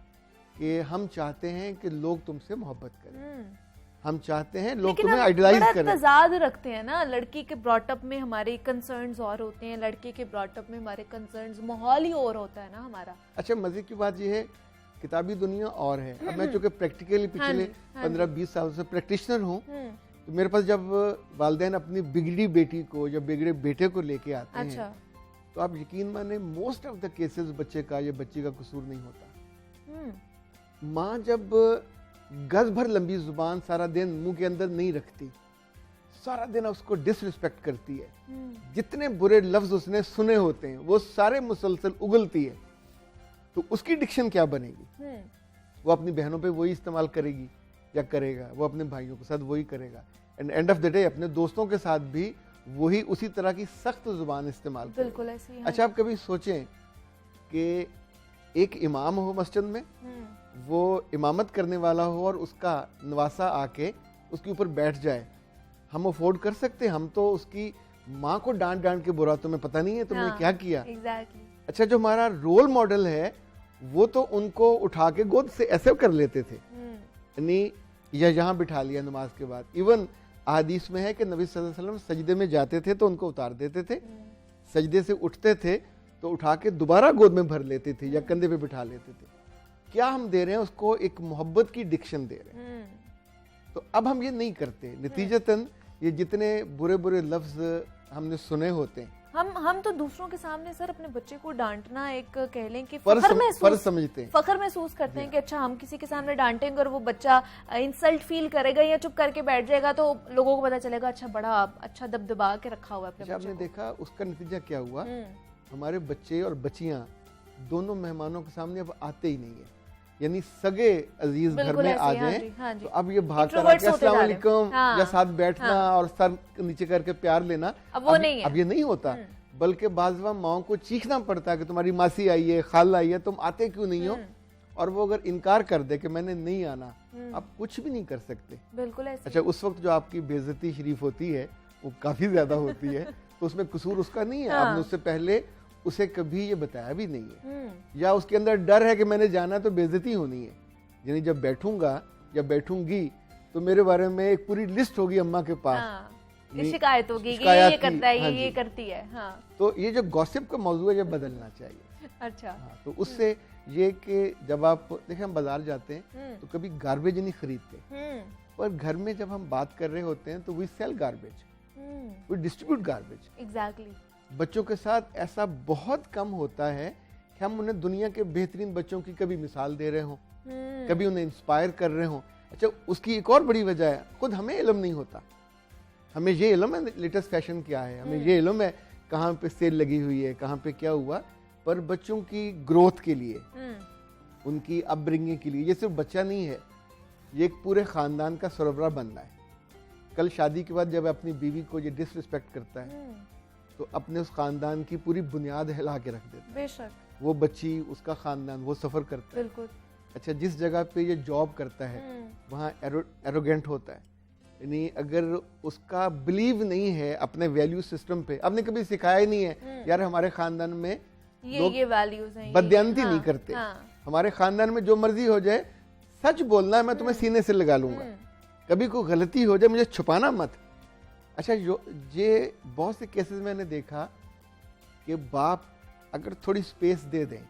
कि हम चाहते हैं कि लोग तुमसे मोहब्बत करें, हम चाहते हैं लोग तुम्हें आइडलाइज करें। तजाद रखते हैं ना, लड़की के ब्रॉटअप में हमारे कंसर्न्स और होते हैं, लड़के के ब्रॉटअप में हमारे कंसर्न्स, माहौल ही और होता है ना हमारा। अच्छा, मजे की बात यह है, किताबी दुनिया और है। अब मैं चूंकि प्रैक्टिकली पिछले 15-20 साल से प्रैक्टिशनर हूँ, तो मेरे पास जब वालिदैन अपनी बिगड़ी बेटी को या बिगड़े बेटे को लेके आते हैं, तो आप यकीन माने मोस्ट ऑफ द केसेस बच्चे का या बच्ची का कसूर नहीं होता। माँ जब गज भर लंबी जुबान सारा दिन मुंह के अंदर नहीं रखती, सारा दिन उसको डिसरिस्पेक्ट करती है, जितने बुरे लफ्ज उसने सुने होते हैं वो सारे मुसलसल उगलती है, तो उसकी डिक्शन क्या बनेगी? वो अपनी बहनों पे वही इस्तेमाल करेगी या करेगा, वो अपने भाइयों के साथ वही करेगा, and end of the day अपने दोस्तों के साथ भी वही उसी तरह की सख्त जुबान इस्तेमाल करेगा। बिल्कुल ऐसे ही। अच्छा, आप कभी सोचें कि एक इमाम हो मस्जिद में, वो इमामत करने वाला हो और उसका नवासा आके उसके ऊपर बैठ जाए, हम अफोर्ड कर सकते हैं? हम तो उसकी माँ को डांट डांट के बुरा, तुम्हें पता नहीं है तुमने क्या किया। एग्जैक्टली। अच्छा, जो हमारा रोल मॉडल है वो तो उनको उठा के गोद से ऐसे कर लेते थे, यानी या यहाँ बिठा लिया नमाज के बाद। इवन हदीस में है कि नबी सल्लल्लाहु अलैहि वसल्लम सजदे में जाते थे तो उनको उतार देते थे, सजदे से उठते थे तो उठा के दोबारा गोद में भर लेते थे या कंधे पे बिठा लेते थे। क्या हम दे रहे हैं उसको? एक मोहब्बत की डिक्शन दे रहे हैं। तो अब हम ये नहीं करते, नतीजतन ये जितने बुरे बुरे लफ्ज हमने सुने होते हैं, हम तो दूसरों के सामने सर अपने बच्चे को डांटना एक कह लें कि फर्ज समझते हैं, फखर महसूस करते हैं कि अच्छा हम किसी के सामने डांटेंगे और वो बच्चा इंसल्ट फील करेगा या चुप करके बैठ जाएगा तो लोगों को पता चलेगा अच्छा बड़ा अच्छा दबदबा के रखा हुआ है अपने बच्चे को। आपने देखा उसका नतीजा क्या हुआ? हमारे बच्चे और बच्चियां दोनों मेहमानों के सामने अब आते ही नहीं है, यानी सगे अजीज घर में आ जाए तो अब ये भाग कर आके अस्सलाम वालेकुम या साथ बैठना और सर नीचे करके प्यार लेना, अब वो नहीं है। अब ये नहीं होता, बल्कि बाज़ माओं को चीखना पड़ता है कि तुम्हारी मासी आई है, खाला आई है, तुम आते क्यों नहीं हो? और वो अगर इनकार कर दे कि मैंने नहीं आना, आप कुछ भी नहीं कर सकते। बिल्कुल ऐसे। अच्छा, उस वक्त जो आपकी बेइज्जती शरीफ होती है वो काफी ज्यादा होती है, तो उसमें कसूर उसका नहीं है। आपने उससे पहले उसे कभी ये बताया भी नहीं है, या उसके अंदर डर है कि मैंने जाना तो बेइज्जती होनी है, यानी जब बैठूंगा या बैठूंगी तो मेरे बारे में एक पूरी लिस्ट होगी अम्मा के पास, शिकायत होगी कि ये करता है, ये करती है। तो ये जो गॉसिप का मौजू है ये बदलना चाहिए। अच्छा। तो उससे ये कि जब आप देखें हम बाजार जाते हैं तो कभी गार्बेज नहीं खरीदते, पर घर में जब हम बात कर रहे होते हैं तो we sell garbage, we distribute garbage. Exactly. बच्चों के साथ ऐसा बहुत कम होता है कि हम उन्हें दुनिया के बेहतरीन बच्चों की कभी मिसाल दे रहे हों, कभी उन्हें इंस्पायर कर रहे हों। अच्छा, उसकी एक और बड़ी वजह है, खुद हमें इल्म नहीं होता। हमें ये इल्म है लेटेस्ट फैशन क्या है, हमें ये इल्म है कहाँ पे सेल लगी हुई है, कहाँ पे क्या हुआ, पर बच्चों की ग्रोथ के लिए, उनकी अपब्रिंगिंग के लिए, ये सिर्फ बच्चा नहीं है, ये एक पूरे खानदान का सरबराह बनना है। कल शादी के बाद जब अपनी बीवी को ये डिसरिस्पेक्ट करता है तो अपने उस खानदान की पूरी बुनियाद हिला के रख देता है। बेशक। वो बच्ची, उसका खानदान, वो सफर करता है। बिल्कुल। अच्छा, जिस जगह पे ये जॉब करता है वहाँ एरोगेंट होता है, यानी अगर उसका बिलीव नहीं है अपने वैल्यू सिस्टम पे, आपने कभी सिखाया ही नहीं है यार हमारे खानदान में ये वैल्यूज हैं, बदयांती नहीं करते, हमारे खानदान में जो मर्जी हो जाए सच बोलना है, मैं तुम्हें सीने से लगा लूंगा, कभी कोई गलती हो जाए मुझे छुपाना मत। अच्छा, ये बहुत से केसेस मैंने देखा कि बाप अगर थोड़ी स्पेस दे दें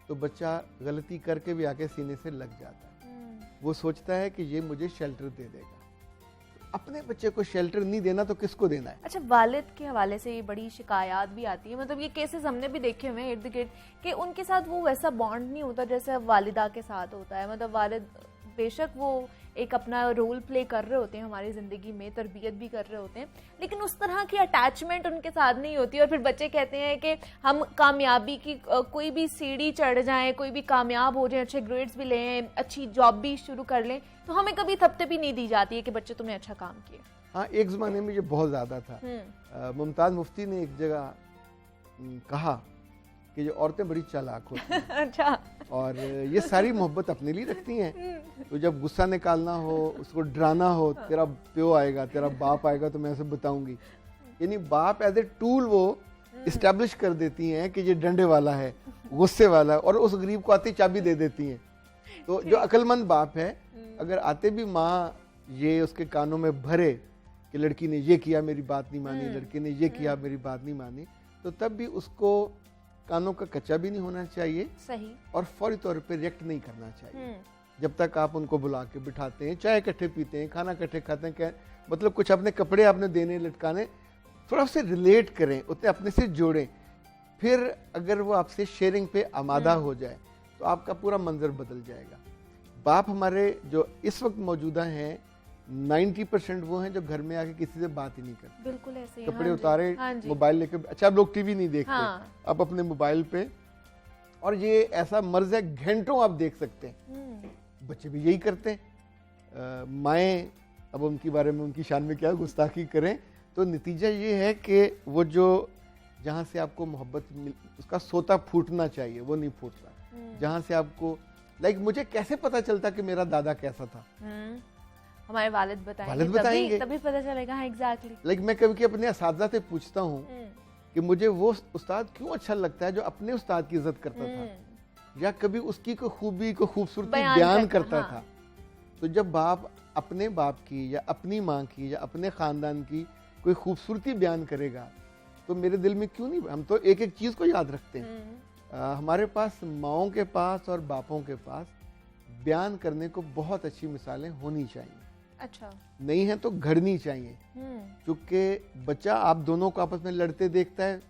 तो बच्चा गलती करके भी आके सीने से लग जाता है। वो सोचता है कि ये मुझे शेल्टर दे देगा। अपने बच्चे को शेल्टर नहीं देना तो किसको देना है? अच्छा, वालिद के हवाले से ये बड़ी शिकायत भी आती है, मतलब ये केसेस हमने भी देखे हुए हैं इर्द गिर्द कि उनके साथ वो वैसा बॉन्ड नहीं होता जैसे वालिदा के साथ होता है। मतलब वालिद बेशक वो एक अपना रोल प्ले कर रहे होते हैं हमारी ज़िंदगी में, तरबियत भी कर रहे होते हैं, लेकिन उस तरह की अटैचमेंट उनके साथ नहीं होती। और फिर बच्चे कहते हैं कि हम कामयाबी की कोई भी सीढ़ी चढ़ जाएं, कोई भी कामयाब हो जाएं, अच्छे ग्रेड्स भी लें, अच्छी जॉब भी शुरू कर लें, तो हमें कभी थपते भी नहीं दी जाती है कि बच्चे तुमने अच्छा काम किया। हाँ, एक ज़माने में ये बहुत ज़्यादा था। मुमताज़ मुफ्ती ने एक जगह कहा कि ये औरतें बड़ी चालाक होती हैं। अच्छा। और ये सारी मोहब्बत अपने लिए रखती हैं, तो जब गुस्सा निकालना हो, उसको डराना हो, तेरा प्यो आएगा, तेरा बाप आएगा तो मैं उसे बताऊंगी, यानी बाप एज ए टूल वो इस्टेब्लिश कर देती हैं कि ये डंडे वाला है, गुस्से वाला है, और उस गरीब को आती चाबी दे देती हैं। तो जो अक्लमंद बाप है, अगर आते भी माँ ये उसके कानों में भरे कि लड़की ने ये किया मेरी बात नहीं मानी, लड़के ने ये किया मेरी बात नहीं मानी, तो तब भी उसको कानों का कच्चा भी नहीं होना चाहिए, सही, और फौरी तौर पे रिएक्ट नहीं करना चाहिए। जब तक आप उनको बुला के बिठाते हैं, चाय इकट्ठे पीते हैं, खाना इकट्ठे खाते हैं, क्या मतलब कुछ अपने कपड़े आपने देने लटकाने, थोड़ा उससे रिलेट करें, उतने अपने से जोड़ें, फिर अगर वो आपसे शेयरिंग पे आमादा हो जाए तो आपका पूरा मंजर बदल जाएगा। बाप हमारे जो इस वक्त मौजूदा हैं 90% वो हैं जो घर में आके किसी से बात ही नहीं करते। बिल्कुल ऐसे ही, कपड़े हाँ जी, उतारे, हाँ जी। मोबाइल लेके, अच्छा अब लोग टीवी नहीं देखते, हाँ। अब अपने मोबाइल पे, और ये ऐसा मर्ज है घंटों आप देख सकते हैं। बच्चे भी यही करते हैं। माएँ अब उनके बारे में, उनकी शान में क्या गुस्ताखी करें, तो नतीजा ये है कि वो जो जहाँ से आपको मोहब्बत उसका सोता फूटना चाहिए वो नहीं फूटता। जहाँ से आपको मुझे कैसे पता चलता कि मेरा दादा कैसा था? हमारे वालिद बताएंगे, तभी पता चलेगा। हाँ, एग्जैक्टली। मैं कभी अपने असातिज़ा से पूछता हूँ कि मुझे वो उस्ताद क्यों अच्छा लगता है जो अपने उस्ताद की इज्जत करता था, या कभी उसकी कोई खूबी को खूबसूरती बयान करता था। तो जब बाप अपने बाप की या अपनी माँ की या अपने ख़ानदान की कोई खूबसूरती बयान करेगा तो मेरे दिल में क्यों नहीं, हम तो एक एक चीज़ को याद रखते हैं। हमारे पास माओं के पास और बापों के पास बयान करने को बहुत अच्छी मिसालें होनी चाहिए। अच्छा, नहीं है तो घड़नी चाहिए, क्योंकि बच्चा आप दोनों को आपस में लड़ते देखता है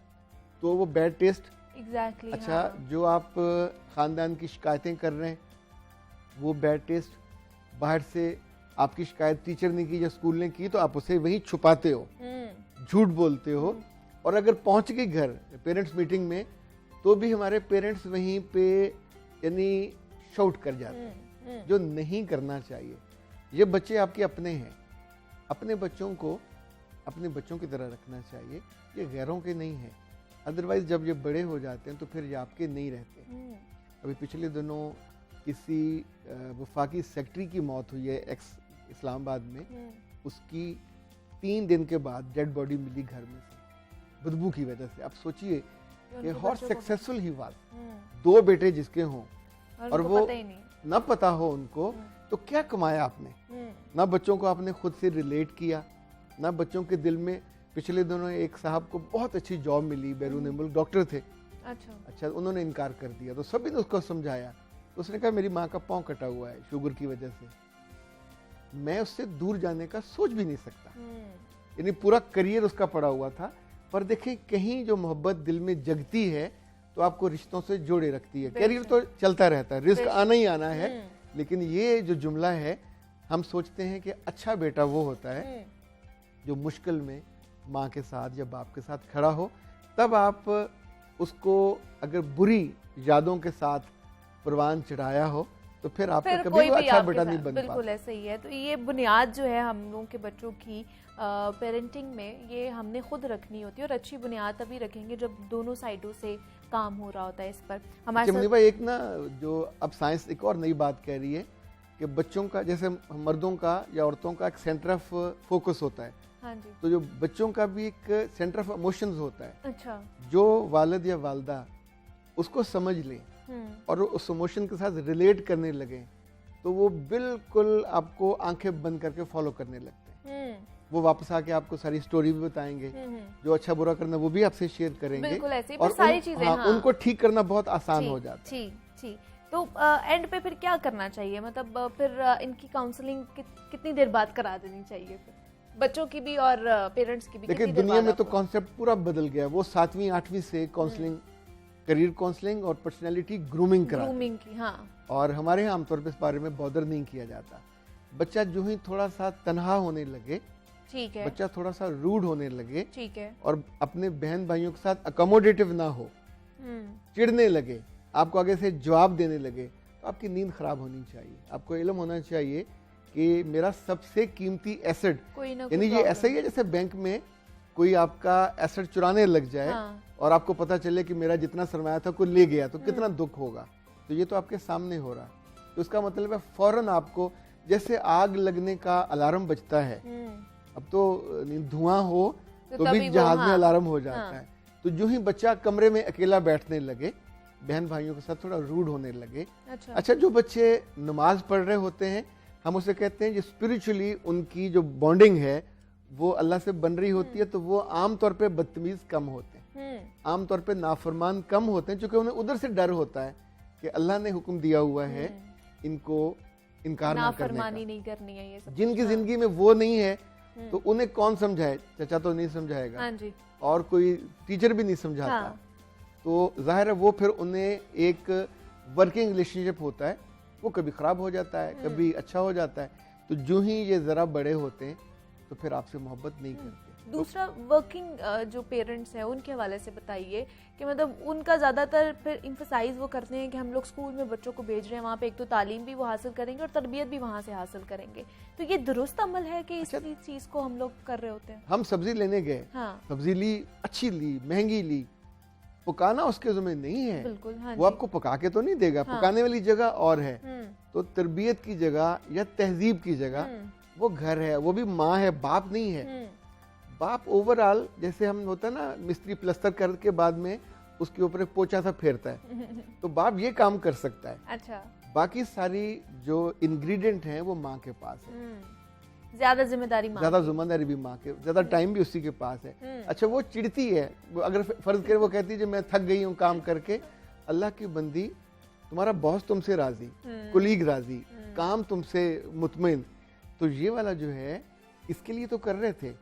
तो वो बैड टेस्ट। एग्जैक्टली। अच्छा, हाँ। जो आप ख़ानदान की शिकायतें कर रहे हैं वो बैड टेस्ट। बाहर से आपकी शिकायत टीचर ने की या स्कूल ने की तो आप उसे वहीं छुपाते हो, झूठ बोलते हो, और अगर पहुंच गई घर पेरेंट्स मीटिंग में तो भी हमारे पेरेंट्स वहीं पे यानी शाउट कर जाते हैं, जो नहीं करना चाहिए। ये बच्चे आपके अपने हैं, अपने बच्चों को अपने बच्चों की तरह रखना चाहिए, ये गैरों के नहीं हैं। अदरवाइज जब ये बड़े हो जाते हैं तो फिर ये आपके नहीं रहते। अभी पिछले दिनों किसी वफाकी सेक्रेटरी की मौत हुई है एक्स इस्लामाबाद में। उसकी 3 दिन के बाद डेड बॉडी मिली घर में से, बदबू की वजह से। आप सोचिए कि हाउ सक्सेसफुल ही वाज, 2 बेटे जिसके हों और वो ना पता हो उनको, तो क्या कमाया आपने? ना बच्चों को आपने खुद से रिलेट किया, ना बच्चों के दिल में। पिछले दिनों एक साहब को बहुत अच्छी जॉब मिली, बैरून मुल्क डॉक्टर थे। अच्छा, उन्होंने इनकार कर दिया तो सभी ने उसको समझाया, तो उसने कहा मेरी माँ का पाँव कटा हुआ है शुगर की वजह से, मैं उससे दूर जाने का सोच भी नहीं सकता। यानी पूरा करियर उसका पड़ा हुआ था। पर देखिए, कहीं जो मोहब्बत दिल में जगती है तो आपको रिश्तों से जोड़े रखती है। करियर तो चलता रहता है, रिस्क आना ही आना है, लेकिन ये जो जुमला है, हम सोचते हैं कि अच्छा बेटा वो होता है जो मुश्किल में माँ के साथ या बाप के साथ खड़ा हो। तब आप उसको अगर बुरी यादों के साथ परवान चढ़ाया हो तो फिर आपका कभी अच्छा बेटा नहीं बन पाता। बिल्कुल ऐसे ही है। तो ये बुनियाद जो है हम लोगों के बच्चों की पेरेंटिंग में, ये हमने खुद रखनी होती है, और अच्छी बुनियाद तभी रखेंगे जब दोनों साइडों से काम हो रहा होता है इस पर। हमारे साथ एक ना, जो अब साइंस एक और नई बात कह रही है कि बच्चों का, जैसे मर्दों का या औरतों का एक सेंटर ऑफ फोकस होता है, हाँ जी, तो जो बच्चों का भी एक सेंटर ऑफ इमोशंस होता है। अच्छा, जो वालिद या वालदा उसको समझ लें और उस इमोशन के साथ रिलेट करने लगे तो वो बिल्कुल आपको आंखें बंद करके फॉलो करने लगते हैं। वो वापस आके आपको सारी स्टोरी भी बताएंगे, जो अच्छा बुरा करना वो भी आपसे शेयर करेंगे। बिल्कुल ऐसे, और सारी चीजें, हाँ, उनको ठीक करना बहुत आसान हो जाता है। ठीक। तो एंड पे फिर क्या करना चाहिए? मतलब फिर इनकी काउंसलिंग कितनी देर बाद करा देनी चाहिए फिर, बच्चों की भी और पेरेंट्स की भी? देखिए, दुनिया में तो कॉन्सेप्ट पूरा बदल गया। वो 7वीं 8वीं से काउंसलिंग, करियर काउंसलिंग और पर्सनैलिटी ग्रूमिंग की, हाँ। और हमारे यहाँ आमतौर पर इस बारे में बॉदर नहीं किया जाता। बच्चा जो ही थोड़ा सा तनहा होने लगे, ठीक है, बच्चा थोड़ा सा रूड होने लगे, ठीक है, और अपने बहन भाइयों के साथ अकोमोडेटिव ना हो, चिढ़ने लगे, आपको आगे से जवाब देने लगे, तो आपकी नींद खराब होनी चाहिए। आपको इल्म होना चाहिए कि मेरा सबसे कीमती एसेट, यानी ये ऐसा ही है जैसे बैंक में कोई आपका एसेट चुराने लग जाए, हाँ, और आपको पता चले कि मेरा जितना सरमाया था कोई ले गया, तो कितना दुख होगा। तो ये तो आपके सामने हो रहा, तो इसका मतलब है फौरन आपको, जैसे आग लगने का अलार्म बजता है, अब तो धुआं हो तो भी जहाज में अलार्म हो जाता है। तो जो ही बच्चा कमरे में अकेला बैठने लगे, बहन भाइयों के साथ थोड़ा रूड होने लगे। अच्छा, जो बच्चे नमाज पढ़ रहे होते हैं, हम उसे कहते हैं जो स्पिरिचुअली उनकी जो बॉन्डिंग है वो अल्लाह से बन रही होती है, तो वो आमतौर पे बदतमीज कम होते हैं, आमतौर पे नाफरमान कम होते हैं, क्योंकि उन्हें उधर से डर होता है कि अल्लाह ने हुक्म दिया हुआ है इनको इनकार नाफरमानी नहीं करनी है। ये सब जिनकी जिंदगी में वो नहीं है तो उन्हें कौन समझाए? चचा तो नहीं समझाएगा, हाँ जी, और कोई टीचर भी नहीं समझाता, हाँ। तो जाहिर है वो फिर उन्हें एक वर्किंग रिलेशनशिप होता है, वो कभी खराब हो जाता है, कभी अच्छा हो जाता है। तो जो ही ये ज़रा बड़े होते हैं तो फिर आपसे मोहब्बत नहीं करते। दूसरा वर्किंग जो पेरेंट्स हैं उनके हवाले से बताइए कि मतलब उनका ज़्यादातर फिर इम्फसाइज वो करते हैं कि हम लोग स्कूल में बच्चों को भेज रहे हैं, वहाँ पे एक तो तालीम भी वो हासिल करेंगे और तरबियत भी वहाँ से हासिल करेंगे, तो ये दुरुस्त अमल है कि इस चीज़ को हम लोग कर रहे होते हैं? हम सब्जी लेने गए, हाँ, सब्जी ली, अच्छी ली, महंगी ली, पकाना उसके ज़िम्मे नहीं है। बिल्कुल, हाँ, वो आपको पका के तो नहीं देगा, हाँ, पकाने वाली जगह और है। तो तरबियत की जगह या तहजीब की जगह वो घर है, वो भी माँ है, बाप नहीं है। बाप ओवरऑल जैसे हम होता है ना, मिस्त्री प्लस्तर करके बाद में उसके ऊपर एक पोछा सा फेरता है, तो बाप ये काम कर सकता है। अच्छा, बाकी सारी जो इंग्रेडिएंट हैं वो माँ के पास है, ज्यादा जिम्मेदारी माँ, ज्यादा जिम्मेदारी भी माँ के, ज्यादा टाइम भी उसी के पास है। अच्छा, वो चिढ़ती है, वो अगर फर्ज करे वो कहती है जो मैं थक गई हूँ काम करके, अल्लाह की बंदी तुम्हारा बॉस तुमसे राजी, कुलीग राजी, काम तुमसे मुतमईन, तो ये वाला जो है इसके लिए तो कर रहे थे।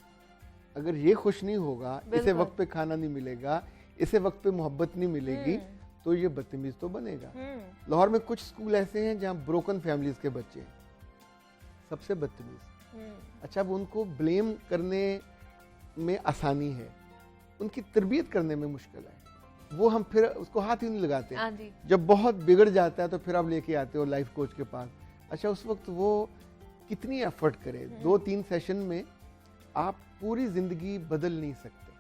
अगर ये खुश नहीं होगा, इसे वक्त पे खाना नहीं मिलेगा, इसे वक्त पे मोहब्बत नहीं मिलेगी, तो ये बदतमीज तो बनेगा। लाहौर में कुछ स्कूल ऐसे हैं जहाँ ब्रोकन फैमिलीज के बच्चे हैं, सबसे बदतमीज। अच्छा, अब उनको ब्लेम करने में आसानी है, उनकी तरबियत करने में मुश्किल है। वो हम फिर उसको हाथ ही नहीं लगाते। जब बहुत बिगड़ जाता है तो फिर आप लेके आते हो लाइफ कोच के पास। अच्छा, उस वक्त वो कितनी एफर्ट करे, 2-3 सेशन में आप पूरी जिंदगी बदल नहीं सकते।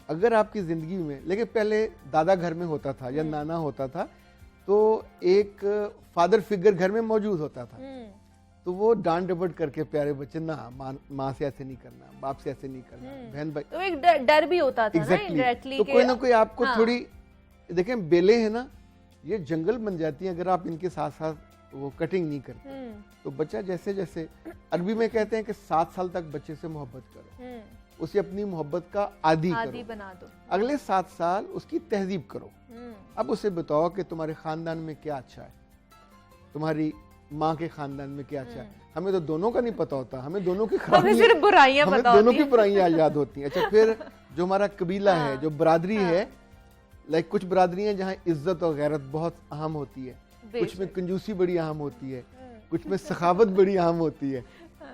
अगर आपकी जिंदगी में, लेकिन पहले दादा घर में होता था या नाना होता था, तो एक फादर फिगर घर में मौजूद होता था, तो वो डांट डपट करके प्यारे बच्चे, ना माँ से ऐसे नहीं करना, बाप से ऐसे नहीं करना, बहन भाई, तो एक डर भी होता था ना indirectly, तो कोई ना कोई आपको थोड़ी, देखें बेलें हैं ना, ये जंगल बन जाती हैं अगर आप इनके साथ साथ वो कटिंग नहीं करते। तो बच्चा जैसे जैसे, अरबी में कहते हैं कि 7 साल तक बच्चे से मोहब्बत करो, उसे अपनी मोहब्बत का आदी बना दो, अगले 7 साल उसकी तहजीब करो। अब उसे बताओ कि तुम्हारे खानदान में क्या अच्छा है, तुम्हारी माँ के खानदान में क्या अच्छा है। हमें तो दोनों का नहीं पता होता, हमें दोनों की सिर्फ बुराइयां पता होती हैं, दोनों की बुराइयां याद होती हैं। अच्छा, फिर जो हमारा कबीला है, जो बरादरी है, लाइक कुछ बरादरियां जहाँ इज्जत और गैरत बहुत अहम होती है, कुछ में कंजूसी बड़ी अहम होती है, कुछ में सखावत बड़ी अहम होती है,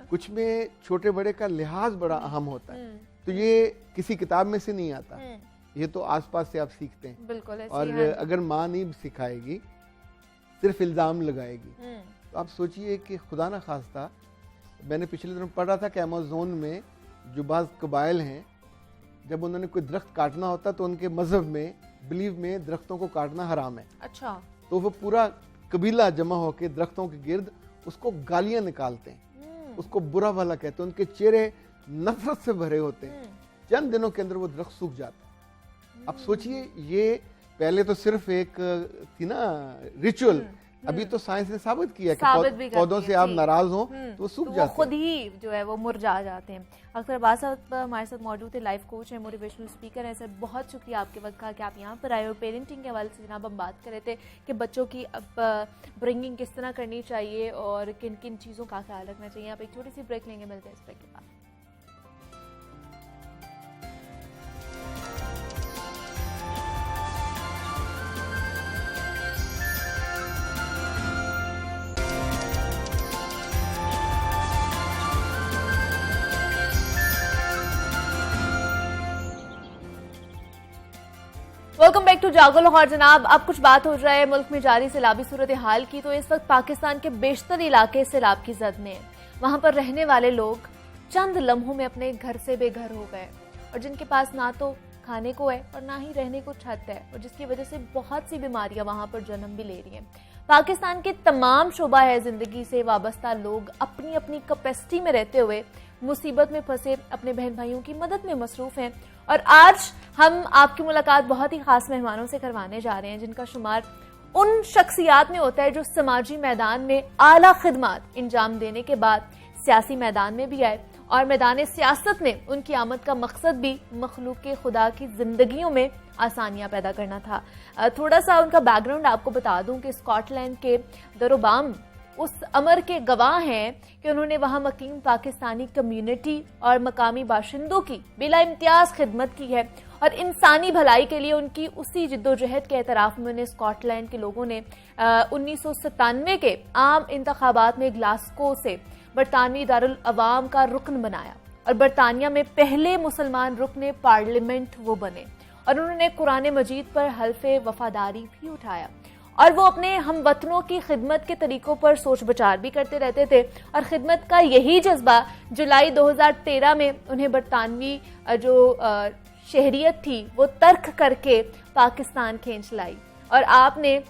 कुछ में छोटे बड़े का लिहाज बड़ा अहम होता है। तो ये किसी किताब में से नहीं आता, ये तो आसपास से आप सीखते हैं। बिल्कुल। और अगर माँ नहीं सिखाएगी, सिर्फ इल्ज़ाम लगाएगी, तो आप सोचिए कि खुदा ना खास्ता, मैंने पिछले दिनों पढ़ा था कि अमेज़न में जो बाज़ कबाइल हैं, जब उन्होंने कोई दरख्त काटना होता तो उनके मजहब में, बिलीव में, दरख्तों को काटना हराम है। अच्छा, तो वो पूरा कबीला जमा होकर दरख्तों के गिर्द उसको गालियां निकालते हैं, उसको बुरा भला कहते हैं, उनके चेहरे नफरत से भरे होते हैं। चंद दिनों के अंदर वो दरख्त सूख जाता है। अब सोचिए, ये पहले तो सिर्फ एक थी ना रिचुअल, अभी तो साइंस ने साबित किया कि पौधों से आप नाराज हो तो वो सूख जाते हैं, खुद ही जो है वो मुरझा जाते हैं। अख्तर अब्बास साहब हमारे साथ मौजूद है, लाइफ कोच है, मोटिवेशनल स्पीकर है। सर, बहुत शुक्रिया आपके वक्त का कि आप यहाँ पर आए। और पेरेंटिंग के हवाले से जनाब हम बात कर रहे थे कि बच्चों की ब्रिंगिंग किस तरह करनी चाहिए और किन किन चीज़ों का ख्याल रखना चाहिए। आप एक छोटी सी ब्रेक लेंगे, मिलते हैं इस ब्रेक के बाद। वेलकम बैक टू जागो लाहौर। जनाब, अब कुछ बात हो रहा है मुल्क में जारी सैलाबी सूरत हाल की। तो इस वक्त पाकिस्तान के बेशतर इलाके सैलाब की जद में, वहां पर रहने वाले लोग चंद लम्हों में अपने घर से बेघर हो गए, और जिनके पास ना तो खाने को है और ना ही रहने को छत है, और जिसकी वजह से बहुत सी बीमारियां वहां पर जन्म भी ले रही हैं। पाकिस्तान के तमाम शोबा है जिंदगी से वाबस्ता लोग अपनी अपनी कैपेसिटी में रहते हुए मुसीबत में फंसे अपने बहन भाइयों की मदद में मसरूफ हैं। और आज हम आपकी मुलाकात बहुत ही खास मेहमानों से करवाने जा रहे हैं, जिनका शुमार उन शख्सियात में होता है जो समाजी मैदान में आला खिदमत अंजाम देने के बाद सियासी मैदान में भी आए, और मैदान सियासत में उनकी आमद का मकसद भी मखलूक खुदा की जिंदगियों में आसानियां पैदा करना था। थोड़ा सा उनका बैकग्राउंड आपको बता दूं कि स्कॉटलैंड के दरोबाम उस अमर के गवाह हैं कि उन्होंने वहां मकीम पाकिस्तानी कम्युनिटी और मकामी बाशिंदों की बिला इम्तियाज खिदमत की है, और इंसानी भलाई के लिए उनकी उसी जिद्दोजहद के एतराफ में उन्हें स्कॉटलैंड के लोगों ने 1997 के आम इंतखाबात में ग्लासगो से बरतानवी दारुल अवाम का रुकन बनाया और बरतानिया में पहले मुसलमान रुकने पार्लियामेंट वो बने और उन्होंने कुरान मजीद पर हल्फे वफादारी भी उठाया और वो अपने हमवतनों की खिदमत के तरीकों पर सोच विचार भी करते रहते थे और खिदमत का यही जज्बा जुलाई 2013 में उन्हें बरतानवी जो शहरियत थी वो तर्क करके पाकिस्तान खींच लाई और आपने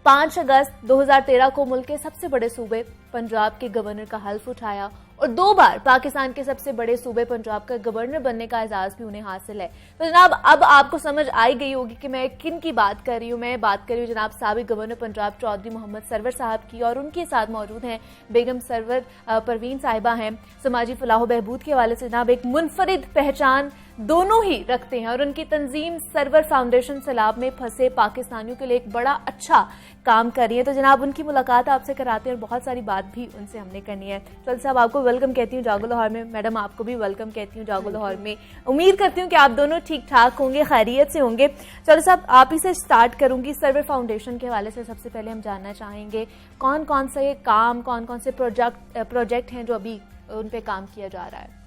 5 अगस्त 2013 को मुल्क के सबसे बड़े सूबे पंजाब के गवर्नर का हल्फ उठाया और 2 बार पाकिस्तान के सबसे बड़े सूबे पंजाब का गवर्नर बनने का एजाज भी उन्हें हासिल है। तो जनाब अब आपको समझ आई गई होगी कि मैं किन की बात कर रही हूँ। मैं बात कर रही हूँ जनाब साबिक गवर्नर पंजाब चौधरी मोहम्मद सरवर साहब की और उनके साथ मौजूद हैं बेगम सरवर परवीन साहिबा हैं। समाजी फलाह बहबूद के हवाले से जनाब एक मुनफरिद पहचान दोनों ही रखते हैं और उनकी तंजीम सरवर फाउंडेशन सैलाब में फंसे पाकिस्तानियों के लिए एक बड़ा अच्छा काम कर रही है। तो जनाब उनकी मुलाकात आपसे कराते हैं और बहुत सारी बात भी उनसे हमने करनी है। चल साहब आपको वेलकम कहती हूँ जागो लाहौर में, मैडम आपको भी वेलकम कहती हूँ जागो लाहौर में। उम्मीद करती हूँ कि आप दोनों ठीक ठाक होंगे, खैरियत से होंगे। चलो साहब आप ही से स्टार्ट करूंगी। सरवर फाउंडेशन के हवाले से सबसे पहले हम जानना चाहेंगे कौन कौन से काम, कौन कौन से प्रोजेक्ट हैं जो अभी उन पे काम किया जा रहा है।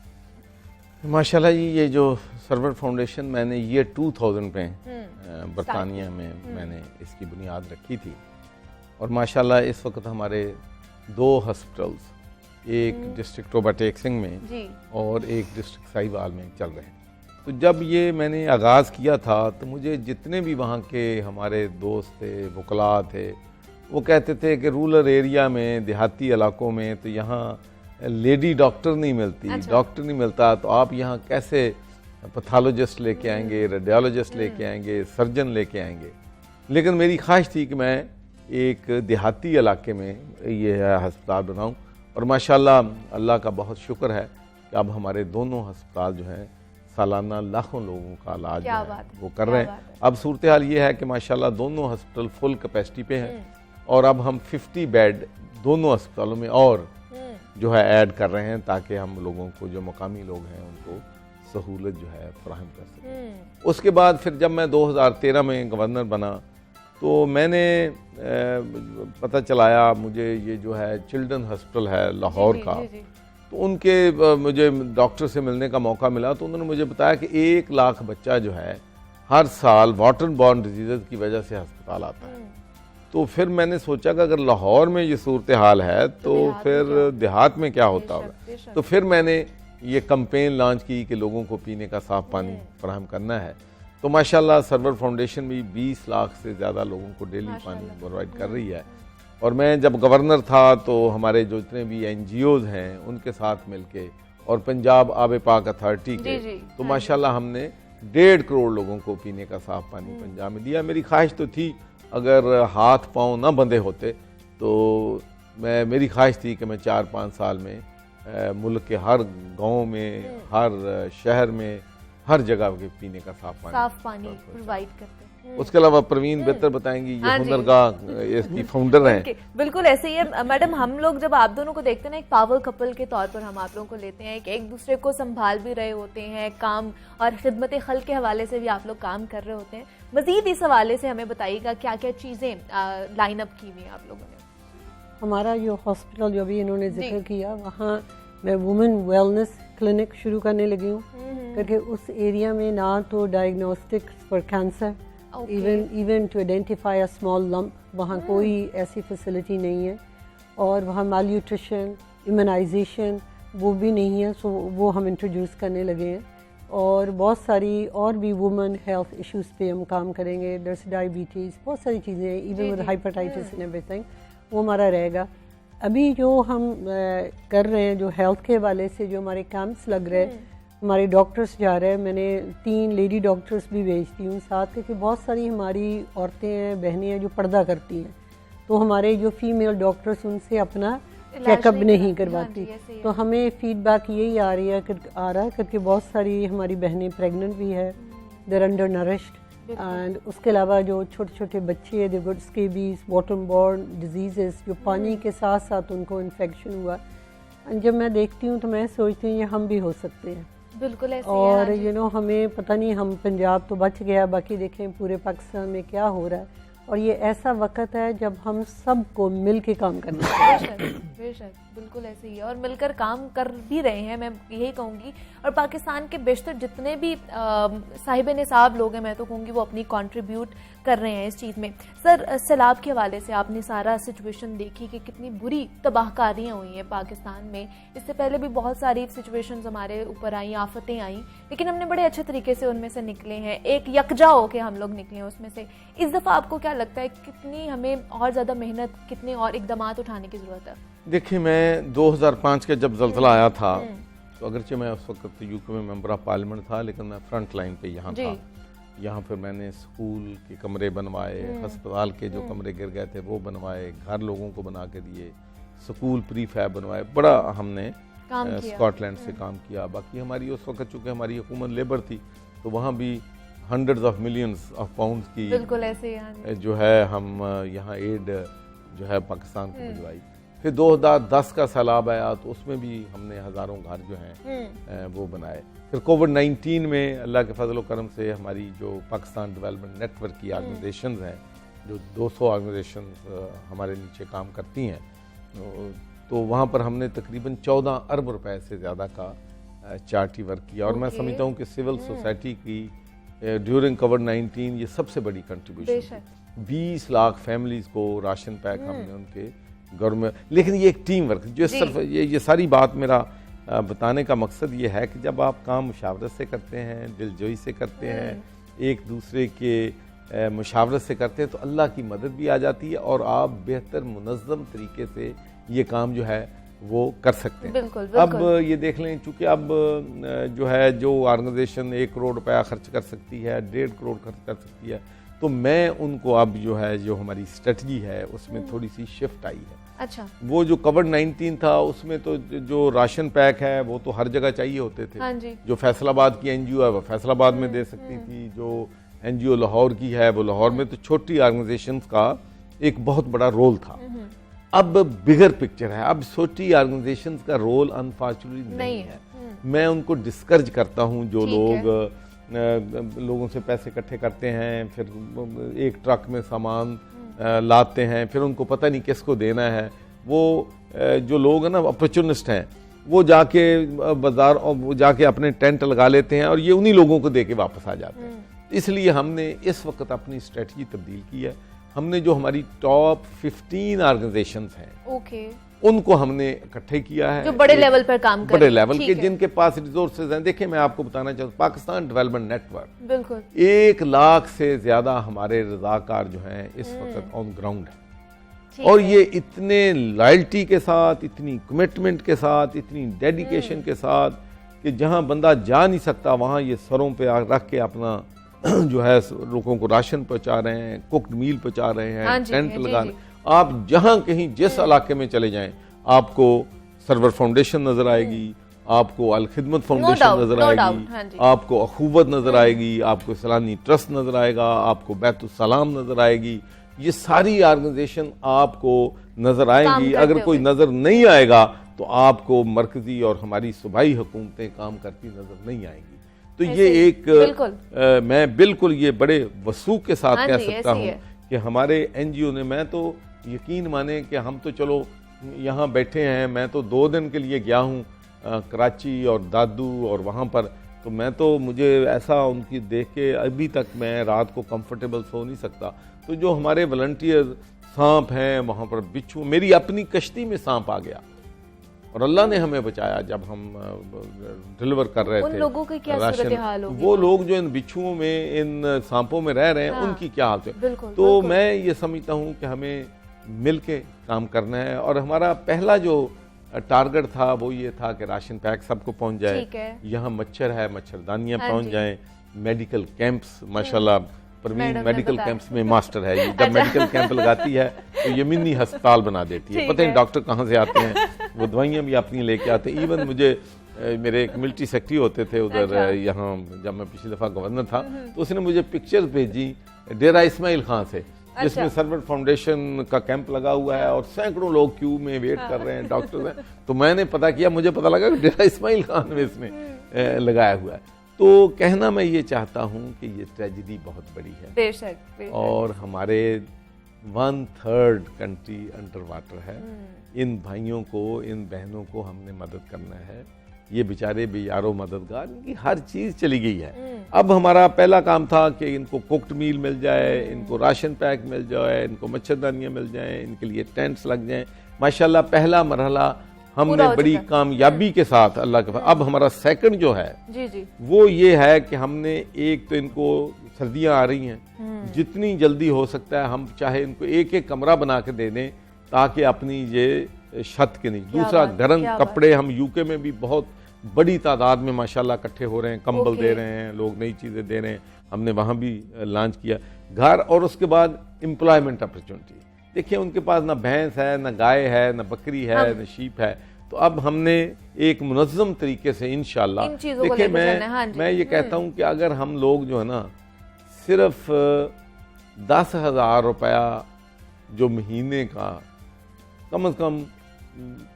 माशाल्लाह ये जो सरवर फाउंडेशन मैंने ये 2000 में बरतानिया में मैंने इसकी बुनियाद रखी थी और माशाल्लाह इस वक्त हमारे 2 हॉस्पिटल्स, एक डिस्ट्रिक्ट ओवरटेक सिंह में और एक डिस्ट्रिक्ट साहिवाल में चल रहे हैं। तो जब ये मैंने आगाज़ किया था तो मुझे जितने भी वहाँ के हमारे दोस्त थे, वकला थे, वो कहते थे कि रूरल एरिया में, देहाती इलाकों में तो यहाँ लेडी डॉक्टर नहीं मिलती, डॉक्टर नहीं मिलता, तो आप यहाँ कैसे पैथोलॉजिस्ट लेके आएंगे, रेडियोलॉजिस्ट लेके आएंगे, सर्जन लेके आएंगे। लेकिन मेरी ख्वाहिश थी कि मैं एक देहाती इलाके में ये अस्पताल बनाऊं और माशाल्लाह अल्लाह का बहुत शुक्र है कि अब हमारे दोनों अस्पताल जो हैं सालाना लाखों लोगों का इलाज जो है वो कर रहे हैं। अब सूरत हाल ये है कि माशाल्लाह दोनों हॉस्पिटल फुल कैपेसिटी पे हैं और अब हम 50 बेड दोनों अस्पतालों में और जो है ऐड कर रहे हैं ताकि हम लोगों को, जो मकामी लोग हैं, उनको सहूलत जो है फराहम कर सकें। उसके बाद फिर जब मैं 2013 में गवर्नर बना तो मैंने पता चलाया मुझे ये जो है चिल्ड्रन हॉस्पिटल है लाहौर का, तो उनके मुझे डॉक्टर से मिलने का मौका मिला तो उन्होंने मुझे बताया कि 1 लाख बच्चा जो है हर साल वाटर बॉर्न डिजीज़ की वजह से अस्पताल आता है। तो फिर मैंने सोचा कि अगर लाहौर में ये सूरत हाल है तो फिर देहात में क्या होता होगा। तो फिर मैंने ये कैंपेन लॉन्च की कि लोगों को पीने का साफ पानी फराहम करना है। तो माशाल्लाह सरवर फाउंडेशन भी 20 लाख से ज़्यादा लोगों को डेली पानी प्रोवाइड कर रही है। और मैं जब गवर्नर था तो हमारे जो जितने भी NGOs हैं उनके साथ मिलके और पंजाब आब पाक अथॉरिटी के, तो माशाल्लाह हमने 1.5 करोड़ लोगों को पीने का साफ पानी पंजाब में दिया। मेरी ख्वाहिश तो थी अगर हाथ पांव ना बंधे होते तो मेरी ख्वाहिश थी कि मैं 4-5 साल में मुल्क के हर गांव में, हर शहर में, हर जगह के पीने का साफ पानी प्रोवाइड करते हैं। उसके अलावा प्रवीण बेहतर बताएंगी, ये हुनरगाह इसकी फाउंडर हैं। बिल्कुल ऐसे ही है मैडम। हम लोग जब आप दोनों को देखते हैं ना, एक पावर कपल के तौर पर हम आप लोगों को लेते हैं कि एक दूसरे को संभाल भी रहे होते हैं, काम और खिदमत खल्क के हवाले से भी आप लोग काम कर रहे होते हैं। मजीद इस हवाले से हमें बताइएगा क्या क्या चीज़ें लाइन अप की हुई हैं आप लोगों ने। हमारा जो हॉस्पिटल जो भी इन्होंने जिक्र किया, वहाँ मैं वुमेन वेलनेस क्लिनिक शुरू करने लगी हूँ क्योंकि उस एरिया में ना तो diagnostics for cancer, even to identify a small lump, वहाँ कोई ऐसी फैसिलिटी नहीं है। और वहाँ माल न्यूट्रिशन, इम्यूनाइजेशन वो भी नहीं है, सो वो हम इंट्रोड्यूस करने लगे हैं। और बहुत सारी और भी वुमेन हेल्थ इश्यूज़ पे हम काम करेंगे, जैसे डायबिटीज़, बहुत सारी चीज़ें, इवन विद हाइपरटाइटिस एंड एवरीथिंग, वो हमारा रहेगा। अभी जो हम कर रहे हैं, जो हेल्थ के हवाले से जो हमारे कैंप्स लग रहे हैं, हमारे डॉक्टर्स जा रहे हैं, मैंने 3 लेडी डॉक्टर्स भी भेजती हूँ साथ, क्योंकि बहुत सारी हमारी औरतें हैं, बहनें हैं जो पर्दा करती हैं, तो हमारे जो फीमेल डॉक्टर्स उनसे अपना चेकअप नहीं करवाती। तो हमें फीडबैक यही आ रहा है क्योंकि बहुत सारी हमारी बहनें प्रेग्नेंट भी है, देर अंडर नरिश्ड, एंड उसके अलावा जो छोटे छोटे बच्चे हैं, they got scabies, water borne disease, जो पानी के साथ साथ उनको इन्फेक्शन हुआ। जब मैं देखती हूँ तो मैं सोचती हूँ ये हम भी हो सकते हैं। बिल्कुल ऐसे और यू नो हमें पता नहीं, हम पंजाब तो बच गया, बाकी देखें पूरे पाकिस्तान में क्या हो रहा है। और ये ऐसा वक्त है जब हम सबको मिल के काम करना चाहिए। बिल्कुल ऐसे ही है और मिलकर काम कर भी रहे हैं, मैं यही कहूँगी। और पाकिस्तान के बेशतर जितने भी साहिब निसाब लोग हैं, मैं तो कहूँगी वो अपनी कंट्रीब्यूट कर रहे हैं इस चीज़ में। सर, सैलाब के हवाले से आपने सारा सिचुएशन देखी कि कितनी बुरी तबाहकारियाँ हुई हैं पाकिस्तान में। इससे पहले भी बहुत सारी सिचुएशंस हमारे ऊपर आई, आफतें आई, लेकिन हमने बड़े अच्छे तरीके से उनमें से निकले हैं, एक यकजा होकर हम लोग निकले हैं उसमें से। इस दफ़ा आपको क्या लगता है कितनी हमें और ज़्यादा मेहनत, कितने और इकदामात उठाने की ज़रूरत है? देखिए, मैं 2005 के जब जल्जला आया था तो अगरचे मैं उस वक्त यूके में मेंबर ऑफ पार्लियामेंट था, लेकिन मैं फ्रंट लाइन पे यहाँ था। यहाँ पर मैंने स्कूल के कमरे बनवाए, अस्पताल के जो कमरे गिर गए थे वो बनवाए, घर लोगों को बना के दिए, स्कूल प्रीफैब बनवाए, बड़ा हमने स्कॉटलैंड से काम किया। बाकी हमारी उस वक्त चूँकि हमारी हुकूमत लेबर थी तो वहाँ भी hundreds of millions of pound की बिल्कुल ऐसे जो है हम यहाँ एड जो है पाकिस्तान को भिजवाई। फिर 2010 का सैलाब आया तो उसमें भी हमने हज़ारों घर जो हैं वो बनाए। फिर कोविड-19 में अल्लाह के फजल करम से हमारी जो पाकिस्तान डेवलपमेंट नेटवर्क की ऑर्गेनाइजेशंस हैं, जो 200 ऑर्गेनाइजेशंस हमारे नीचे काम करती हैं, तो वहाँ पर हमने तकरीबन 14 अरब रुपए से ज़्यादा का चार्टी वर्क किया। और मैं समझता हूँ कि सिविल सोसाइटी की ड्यूरिंग कोविड-19 ये सबसे बड़ी कंट्रीब्यूशन, 20 लाख फैमिलीज़ को राशन पैक हमने उनके घर में। लेकिन ये एक टीम वर्क, जो सिर्फ ये सारी बात मेरा बताने का मकसद ये है कि जब आप काम मुशावरत से करते हैं, दिलजोई से करते हैं, एक दूसरे के मुशावरत से करते हैं, तो अल्लाह की मदद भी आ जाती है और आप बेहतर मुनज़्ज़म तरीके से ये काम जो है वो कर सकते हैं। बिल्कुल। अब ये देख लें, चूँकि अब जो है जो ऑर्गेनाइजेशन 1 करोड़ रुपया खर्च कर सकती है, 1.5 करोड़ खर्च कर सकती है, तो मैं उनको अब जो है जो हमारी स्ट्रेटजी है उसमें थोड़ी सी शिफ्ट आई है। अच्छा, वो जो कोविड-19 था उसमें तो जो राशन पैक है वो तो हर जगह चाहिए होते थे। हाँ जी। जो फैसलाबाद की एनजीओ है वो फैसलाबाद में दे सकती थी, जो एनजीओ लाहौर की है वो लाहौर में, तो छोटी ऑर्गेनाइजेशंस का एक बहुत बड़ा रोल था। अब बिगर पिक्चर है, अब छोटी ऑर्गेनाइजेशंस का रोल अनफॉर्चुनेटली नहीं है। मैं उनको डिस्करेज करता हूँ जो लोगों से पैसे इकट्ठे करते हैं, फिर एक ट्रक में सामान लाते हैं, फिर उनको पता नहीं किसको देना है। वो जो लोग हैं ना अपॉर्चुनिस्ट हैं, वो जाके बाजार और वो जाके अपने टेंट लगा लेते हैं और ये उन्हीं लोगों को दे के वापस आ जाते हैं। इसलिए हमने इस वक्त अपनी स्ट्रेटजी तब्दील की है। हमने जो हमारी टॉप 15 ऑर्गेनाइजेशंस हैं उनको हमने इकट्ठे किया है, जो बड़े लेवल पर काम कर बड़े लेवल के, जिनके पास रिसोर्सेज हैं। देखिए, मैं आपको बताना चाहता हूँ, पाकिस्तान डेवलपमेंट नेटवर्क बिल्कुल 1 लाख से ज्यादा हमारे रजाकार जो हैं इस वक्त ऑन ग्राउंड है, और ये इतने लॉयल्टी के साथ, इतनी कमिटमेंट के साथ, इतनी डेडिकेशन के साथ कि जहां बंदा जा नहीं सकता वहां ये सरों पे रख के अपना जो है लोगों को राशन पहुंचा रहे हैं, कुक्ड मील पहुंचा रहे हैं, टेंट लगा रहे हैं। आप जहां कहीं जिस इलाके में चले जाएं, आपको सरवर फाउंडेशन नजर आएगी, आपको अल खिदमत फाउंडेशन नजर आएगी, आपको अखूवत नजर आएगी, आपको इस्लामी ट्रस्ट नजर आएगा, आपको बैतुल सलाम नजर आएगी। ये सारी ऑर्गेनाइजेशन आपको नजर आएंगी। अगर कोई नजर नहीं आएगा तो आपको मरकजी और हमारी सूबाई हुकूमतें काम करती नजर नहीं आएंगी। तो ये एक मैं बिल्कुल ये बड़े वसूख के साथ कह सकता हूँ कि हमारे एनजीओ ने, मैं तो यकीन माने कि हम तो चलो यहाँ बैठे हैं, मैं तो 2 दिन के लिए गया हूँ कराची और दादू, और वहाँ पर तो मैं तो मुझे ऐसा उनकी देख के अभी तक मैं रात को कंफर्टेबल सो नहीं सकता। तो जो हमारे वॉलंटियर सांप हैं वहाँ पर, बिच्छू, मेरी अपनी कश्ती में सांप आ गया और अल्लाह ने हमें बचाया जब हम डिलीवर कर रहे थे। उन लोगों की क्या सूरत हाल होगी? वो लोग जो इन बिच्छुओं में, इन सांपों में रह रहे हैं, उनकी क्या हालत है। तो मैं ये समझता हूँ कि हमें मिल के काम करना है, और हमारा पहला जो टारगेट था वो ये था कि राशन पैक सबको पहुंच जाए, यहाँ मच्छर है मच्छरदानियाँ पहुंच जाएं, मेडिकल कैंप्स, माशाल्लाह परवीन मेडिकल कैंप्स में मास्टर है, ये जब मेडिकल कैंप लगाती है तो ये मिनी अस्पताल बना देती है। पता नहीं डॉक्टर कहाँ से आते हैं, वो दवाइयाँ भी अपनी लेके आते हैं। इवन मुझे मेरे एक मिलिट्री सेक्रेटरी होते थे उधर यहाँ, जब मैं पिछली दफ़ा गवर्नर था, तो उसने मुझे पिक्चर्स भेजी डेरा इस्माइल खां से, जिसमें सर्वर फाउंडेशन का कैंप लगा हुआ है और सैकड़ों लोग क्यू में वेट कर रहे हैं, डॉक्टर हैं। तो मैंने पता किया, मुझे पता लगा कि डेरा इस्माइल खान में इसमें लगाया हुआ है। तो कहना मैं ये चाहता हूँ कि ये ट्रेजेडी बहुत बड़ी है, बेशक। और हमारे 1/3 कंट्री अंडर वाटर है। इन भाइयों को, इन बहनों को हमने मदद करना है। ये बेचारे बेयारो मददगार, इनकी हर चीज़ चली गई है। अब हमारा पहला काम था कि इनको कुक्ड मील मिल जाए, इनको राशन पैक मिल जाए, इनको मच्छरदानियाँ मिल जाएं, इनके लिए टेंट्स लग जाएं। माशाल्लाह पहला मरहला हमने बड़ी कामयाबी के साथ अल्लाह के। अब हमारा सेकंड जो है जी वो ये है कि हमने एक तो इनको, सर्दियाँ आ रही हैं, जितनी जल्दी हो सकता है हम चाहे इनको एक एक कमरा बना के दे दें ताकि अपनी ये छत के नीचे। दूसरा, गर्म कपड़े हम यूके में भी बहुत बड़ी तादाद में माशाल्लाह इकट्ठे हो रहे हैं, कंबल दे रहे हैं लोग, नई चीज़ें दे रहे हैं, हमने वहाँ भी लॉन्च किया घर। और उसके बाद एम्प्लॉयमेंट अपॉर्चुनिटी। देखिए उनके पास ना भैंस है, ना गाय है, ना बकरी है, ना शीप है। तो अब हमने एक मुनज़्ज़म तरीके से इंशाल्लाह, देखिए मैं ये कहता हूँ कि अगर हम लोग जो है ना सिर्फ 10,000 रुपया जो महीने का, कम से कम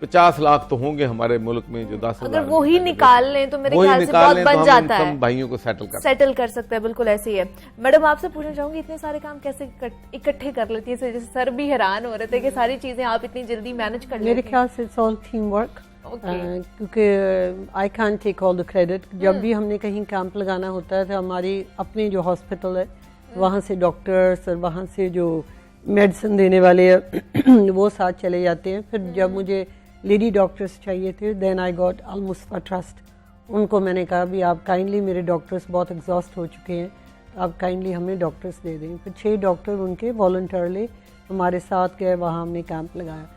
50 लाख तो होंगे हमारे मुल्क में जो 10,000, अगर वो ही निकाल लें तो मेरे ख्याल से बहुत बन जाता है, भाइयों को सेटल कर सकते हैं। बिल्कुल ऐसे ही है। मैडम आपसे पूछना चाहूंगी, इतने सारे काम कैसे इकट्ठे कर लेती है? जैसे सर भी हैरान हो रहे थे कि सारी चीजें आप इतनी जल्दी मैनेज कर लेती हैं। मेरे ख्याल से इट्स ऑल टीम वर्क, क्योंकि I can take all the credit. जब भी हमने कहीं कैंप लगाना होता है तो हमारी अपनी जो हॉस्पिटल है वहाँ से डॉक्टर्स और वहाँ से जो मेडिसिन देने वाले वो साथ चले जाते हैं। फिर जब मुझे लेडी डॉक्टर्स चाहिए थे, then I got Al Mustafa trust. उनको मैंने कहा भी आप काइंडली, मेरे डॉक्टर्स बहुत एग्जॉस्ट हो चुके हैं, तो आप काइंडली हमें डॉक्टर्स दे दें। फिर 6 डॉक्टर उनके वॉलंटरली हमारे साथ गए, वहाँ हमने कैंप लगाया।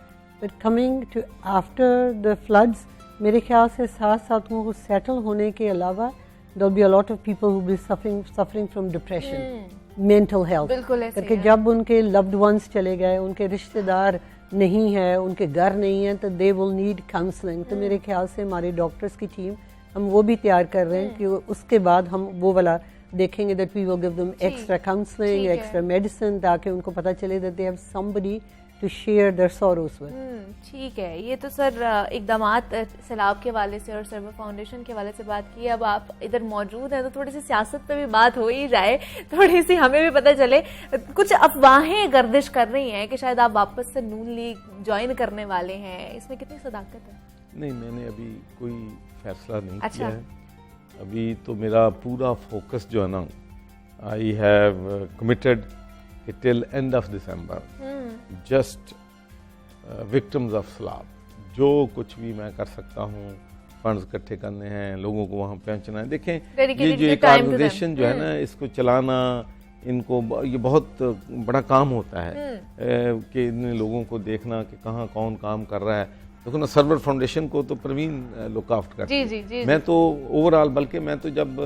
फिर coming to after the floods, मेरे ख्याल से साथ साथ वो सेटल होने के अलावा there will be a lot of people who be suffering from depression, mental health, क्योंकि जब उनके लव्ड वंस चले गए, उनके रिश्तेदार नहीं है, उनके घर नहीं है, तो दे विल नीड काउंसलिंग। तो मेरे ख्याल से हमारे डॉक्टर्स की टीम, हम वो भी तैयार कर रहे हैं कि उसके बाद हम वो वाला देखेंगे, that we will give them extra counselling, extra medicine, ताकि उनको पता चले that they have somebody to share their sorrows with. ठीक है, ये तो सर इकदामात सैलाब के हवाले से और सर्वर फाउंडेशन के हवाले से बात की। अब आप इधर मौजूद हैं तो थोड़ी सी सियासत पे भी बात हो ही जाए, थोड़ी सी हमें भी पता चले। कुछ अफवाहें गर्दिश कर रही हैं कि शायद आप वापस से नून लीग ज्वाइन करने वाले हैं, इसमें कितनी सदाकत है? नहीं, मैंने अभी कोई फैसला नहीं किया है। अभी तो मेरा पूरा फोकस जो है ना, I have committed till end of December just victims of सैलाब, जो कुछ भी मैं कर सकता हूँ, फंड्स इकट्ठे करने हैं, लोगों को वहाँ पहुँचना है। देखें ये जो एक ऑर्गेनाइजेशन जो है ना, इसको चलाना, इनको ये बहुत बड़ा काम होता है कि इन लोगों को देखना कि कहाँ कौन काम कर रहा है। देखो ना, सर्वर फाउंडेशन को तो प्रवीण लुक आफ्टर करती है, मैं तो ओवरऑल, बल्कि मैं तो जब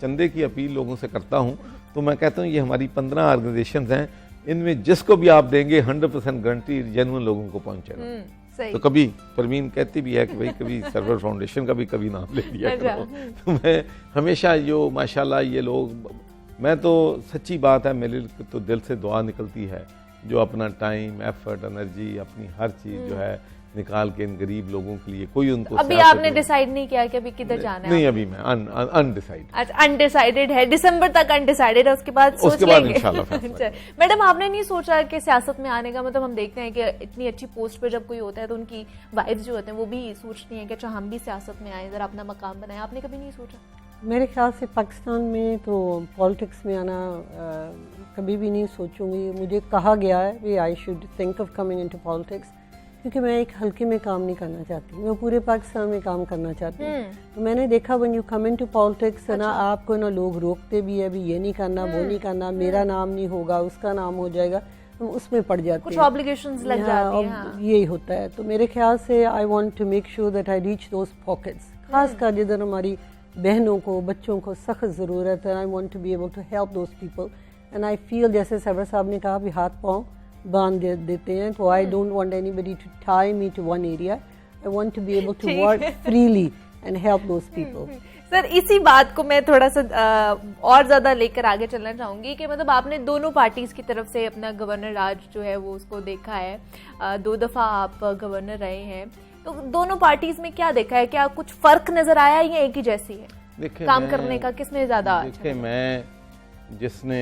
चंदे की अपील लोगों से करता हूँ तो मैं कहता हूँ ये हमारी 15 ऑर्गेनाइजेशन हैं, इनमें जिसको भी आप देंगे 100% गारंटी जेन्युइन लोगों को पहुंचेगा। तो कभी परवीन कहती भी है कि भाई कभी सर्वर फाउंडेशन का भी कभी नाम ले लिया करो। तो मैं हमेशा जो माशाल्लाह ये लोग, मैं तो सच्ची बात है, मेरे तो दिल से दुआ निकलती है, जो अपना टाइम, एफर्ट, एनर्जी, अपनी हर चीज़ जो है निकाल के इन गरीब लोगों के लिए, कोई उनको अभी आपने डिसाइड नहीं किया कि अभी किधर जाना है? नहीं, अभी मैं अनडिसाइडेड। अनडिसाइडेड है, दिसंबर तक अनडिसाइडेड है, उसके बाद सोच लेंगे इंशाल्लाह। मैडम आपने नहीं सोचा कि सियासत में आने का? मतलब हम देखते हैं कि इतनी अच्छी पोस्ट पे जब कोई होता है तो उनकी वाइफ्स जो होते हैं वो भी सोचती हैं कि अच्छा हम भी सियासत में आए, जरा अपना मकाम बनाए। आपने कभी नहीं सोचा? मेरे ख्याल से पाकिस्तान में तो पॉलिटिक्स में आना कभी भी नहीं सोचूंगी। मुझे कहा गया है कि I should think of coming into politics, क्योंकि मैं एक हल्के में काम नहीं करना चाहती, मैं पूरे पाकिस्तान में काम करना चाहती हूँ। तो मैंने देखा when you come into politics ना, आपको ना लोग रोकते भी है, भी ये नहीं करना, वो नहीं करना, मेरा नाम नहीं होगा, उसका नाम हो जाएगा, हम उसमें पड़ जाते हैं, कुछ ऑब्लिगेशंस लग जाती हैं। यही होता है। तो मेरे ख्याल से I want to make sure that I reach those pockets, खासकर जिधर हमारी बहनों को, बच्चों को सख्त ज़रूरत है। I want to be able to help those people, and I feel, जैसे सरवर साहब ने कहा, भी हाथ पाँव बांध देते हैं, तो I don't want anybody to tie me to one area. I want to be able to work freely and help those people. Sir इसी बात को मैं थोड़ा सा और ज्यादा लेकर आगे चलना चाहूंगी कि मतलब आपने दोनों पार्टीज की तरफ से अपना गवर्नर राज जो है वो उसको देखा है, 2 दफा आप गवर्नर रहे हैं, तो दोनों पार्टीज में क्या देखा है? क्या कुछ फर्क नजर आया या एक ही जैसी है काम करने का? किसमें ज्यादा? देखिए, मैं जिसने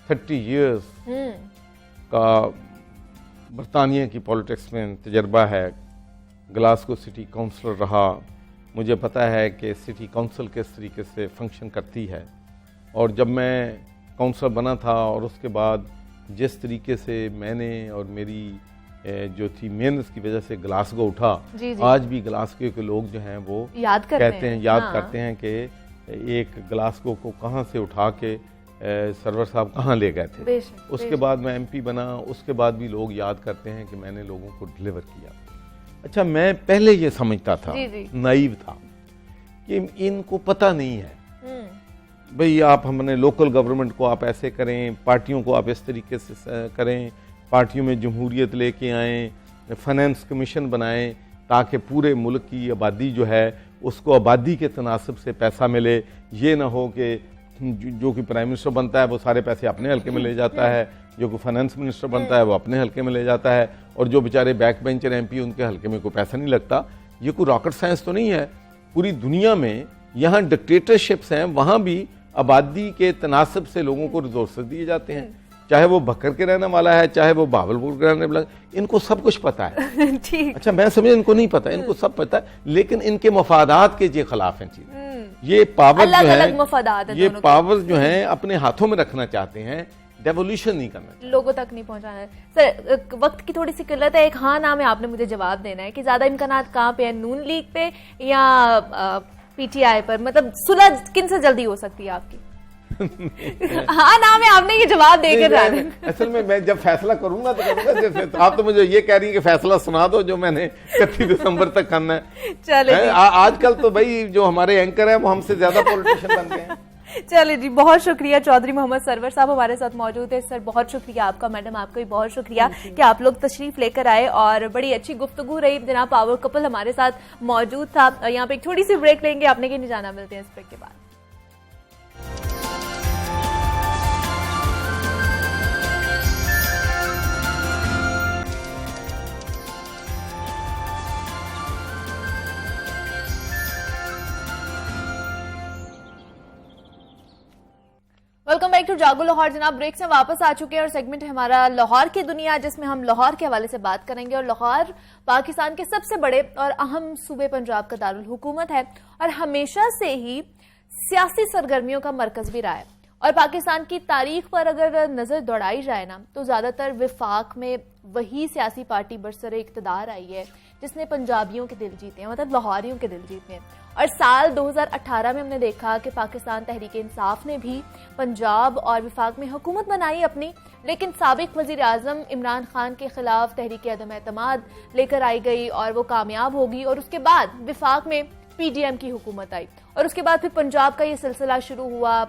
30 years का बरतानिया की पॉलिटिक्स में तजर्बा है, ग्लासगो सिटी काउंसलर रहा, मुझे पता है कि सिटी काउंसिल किस तरीके से फंक्शन करती है। और जब मैं काउंसलर बना था और उसके बाद जिस तरीके से मैंने और मेरी जो थी मेहनत की वजह से ग्लासगो उठा, आज भी ग्लासगो के लोग जो हैं वो याद करते हैं कि एक ग्लासगो को कहाँ से उठा के सरवर साहब कहाँ ले गए थे। उसके बाद मैं MP बना, उसके बाद भी लोग याद करते हैं कि मैंने लोगों को डिलीवर किया। अच्छा, मैं पहले ये समझता था, नाइव था, कि इनको पता नहीं है भाई आप हमने लोकल गवर्नमेंट को आप ऐसे करें, पार्टियों को आप इस तरीके से करें, पार्टियों में जमहूरियत लेके आएँ, फाइनेंस कमीशन बनाएं ताकि पूरे मुल्क की आबादी जो है उसको आबादी के तनासब से पैसा मिले। ये ना हो कि जो कि प्राइम मिनिस्टर बनता है वो सारे पैसे अपने हल्के में ले जाता है, जो कि फाइनेंस मिनिस्टर बनता है वो अपने हल्के में ले जाता है, और जो बेचारे बैक बेंचर MP उनके हल्के में कोई पैसा नहीं लगता। ये कोई रॉकेट साइंस तो नहीं है। पूरी दुनिया में यहाँ डिक्टेटरशिप्स हैं, वहाँ भी आबादी के तनासब से लोगों को रिसोर्सेज दिए जाते हैं, चाहे वो बकर के रहने वाला है, चाहे वो बहावलपुर के रहने वाला, इनको सब कुछ पता है। ठीक। अच्छा, मैं समझ इनको नहीं पता, इनको सब पता है, लेकिन इनके मफादात के जे खिलाफ हैं चीज। ये पावर जो है, ये पावर जो है अपने हाथों में रखना चाहते हैं, डेवोल्यूशन नहीं करना, लोगों तक नहीं पहुंचाना है। सर, वक्त की थोड़ी सी किल्लत है, एक हाँ ना में आपने मुझे जवाब देना है कि ज्यादा इम्कानात कहाँ पे है, नून लीग पे या PTI पर? मतलब सुलह किन से जल्दी हो सकती है आपकी? हाँ ना में आपने ये जवाब देकर जाना। असल में मैं जब फैसला करूंगा तो करूंगा, जैसे तो आप तो मुझे ये कह रही है कि फैसला सुना दो जो मैंने 31 दिसंबर तक करना है। चले आजकल तो भाई जो हमारे एंकर हैं वो हमसे ज्यादा पॉलिटिशियन बन गए हैं। चलिए जी, बहुत शुक्रिया। चौधरी मोहम्मद सरवर साहब हमारे साथ मौजूद है। सर, बहुत शुक्रिया आपका। मैडम, आपका भी बहुत शुक्रिया कि आप लोग तशरीफ लेकर आए और बड़ी अच्छी गुफ्तगू रही। जनाब पावर कपल हमारे साथ मौजूद था। यहाँ पे एक छोटी सी ब्रेक लेंगे, आपने कहीं नहीं जाना, मिलते हैं इस ब्रेक के बाद। वेलकम बैक टू जागो लाहौर। जनाब, ब्रेक से वापस आ चुके हैं और सेगमेंट है हमारा लाहौर की दुनिया, जिसमें हम लाहौर के हवाले से बात करेंगे। और लाहौर पाकिस्तान के सबसे बड़े और अहम सूबे पंजाब का दारुल हुकूमत है और हमेशा से ही सियासी सरगर्मियों का मरकज भी रहा है। और पाकिस्तान की तारीख पर अगर नजर दौड़ाई जाए ना, तो ज्यादातर विफाक में वही सियासी पार्टी बरसरे इक्तदार आई है जिसने पंजाबियों के दिल जीते हैं, मतलब लाहौरियों के दिल जीते हैं। और साल 2018 में हमने देखा कि पाकिस्तान तहरीक इंसाफ ने भी पंजाब और विफाक में हुकूमत बनाई अपनी, लेकिन साबिक वजीर आजम इमरान खान के खिलाफ तहरीक अदम एतमाद लेकर आई गई और वो कामयाब होगी। और उसके बाद विफाक में PDM की हुकूमत आई और उसके बाद फिर पंजाब का ये सिलसिला शुरू हुआ।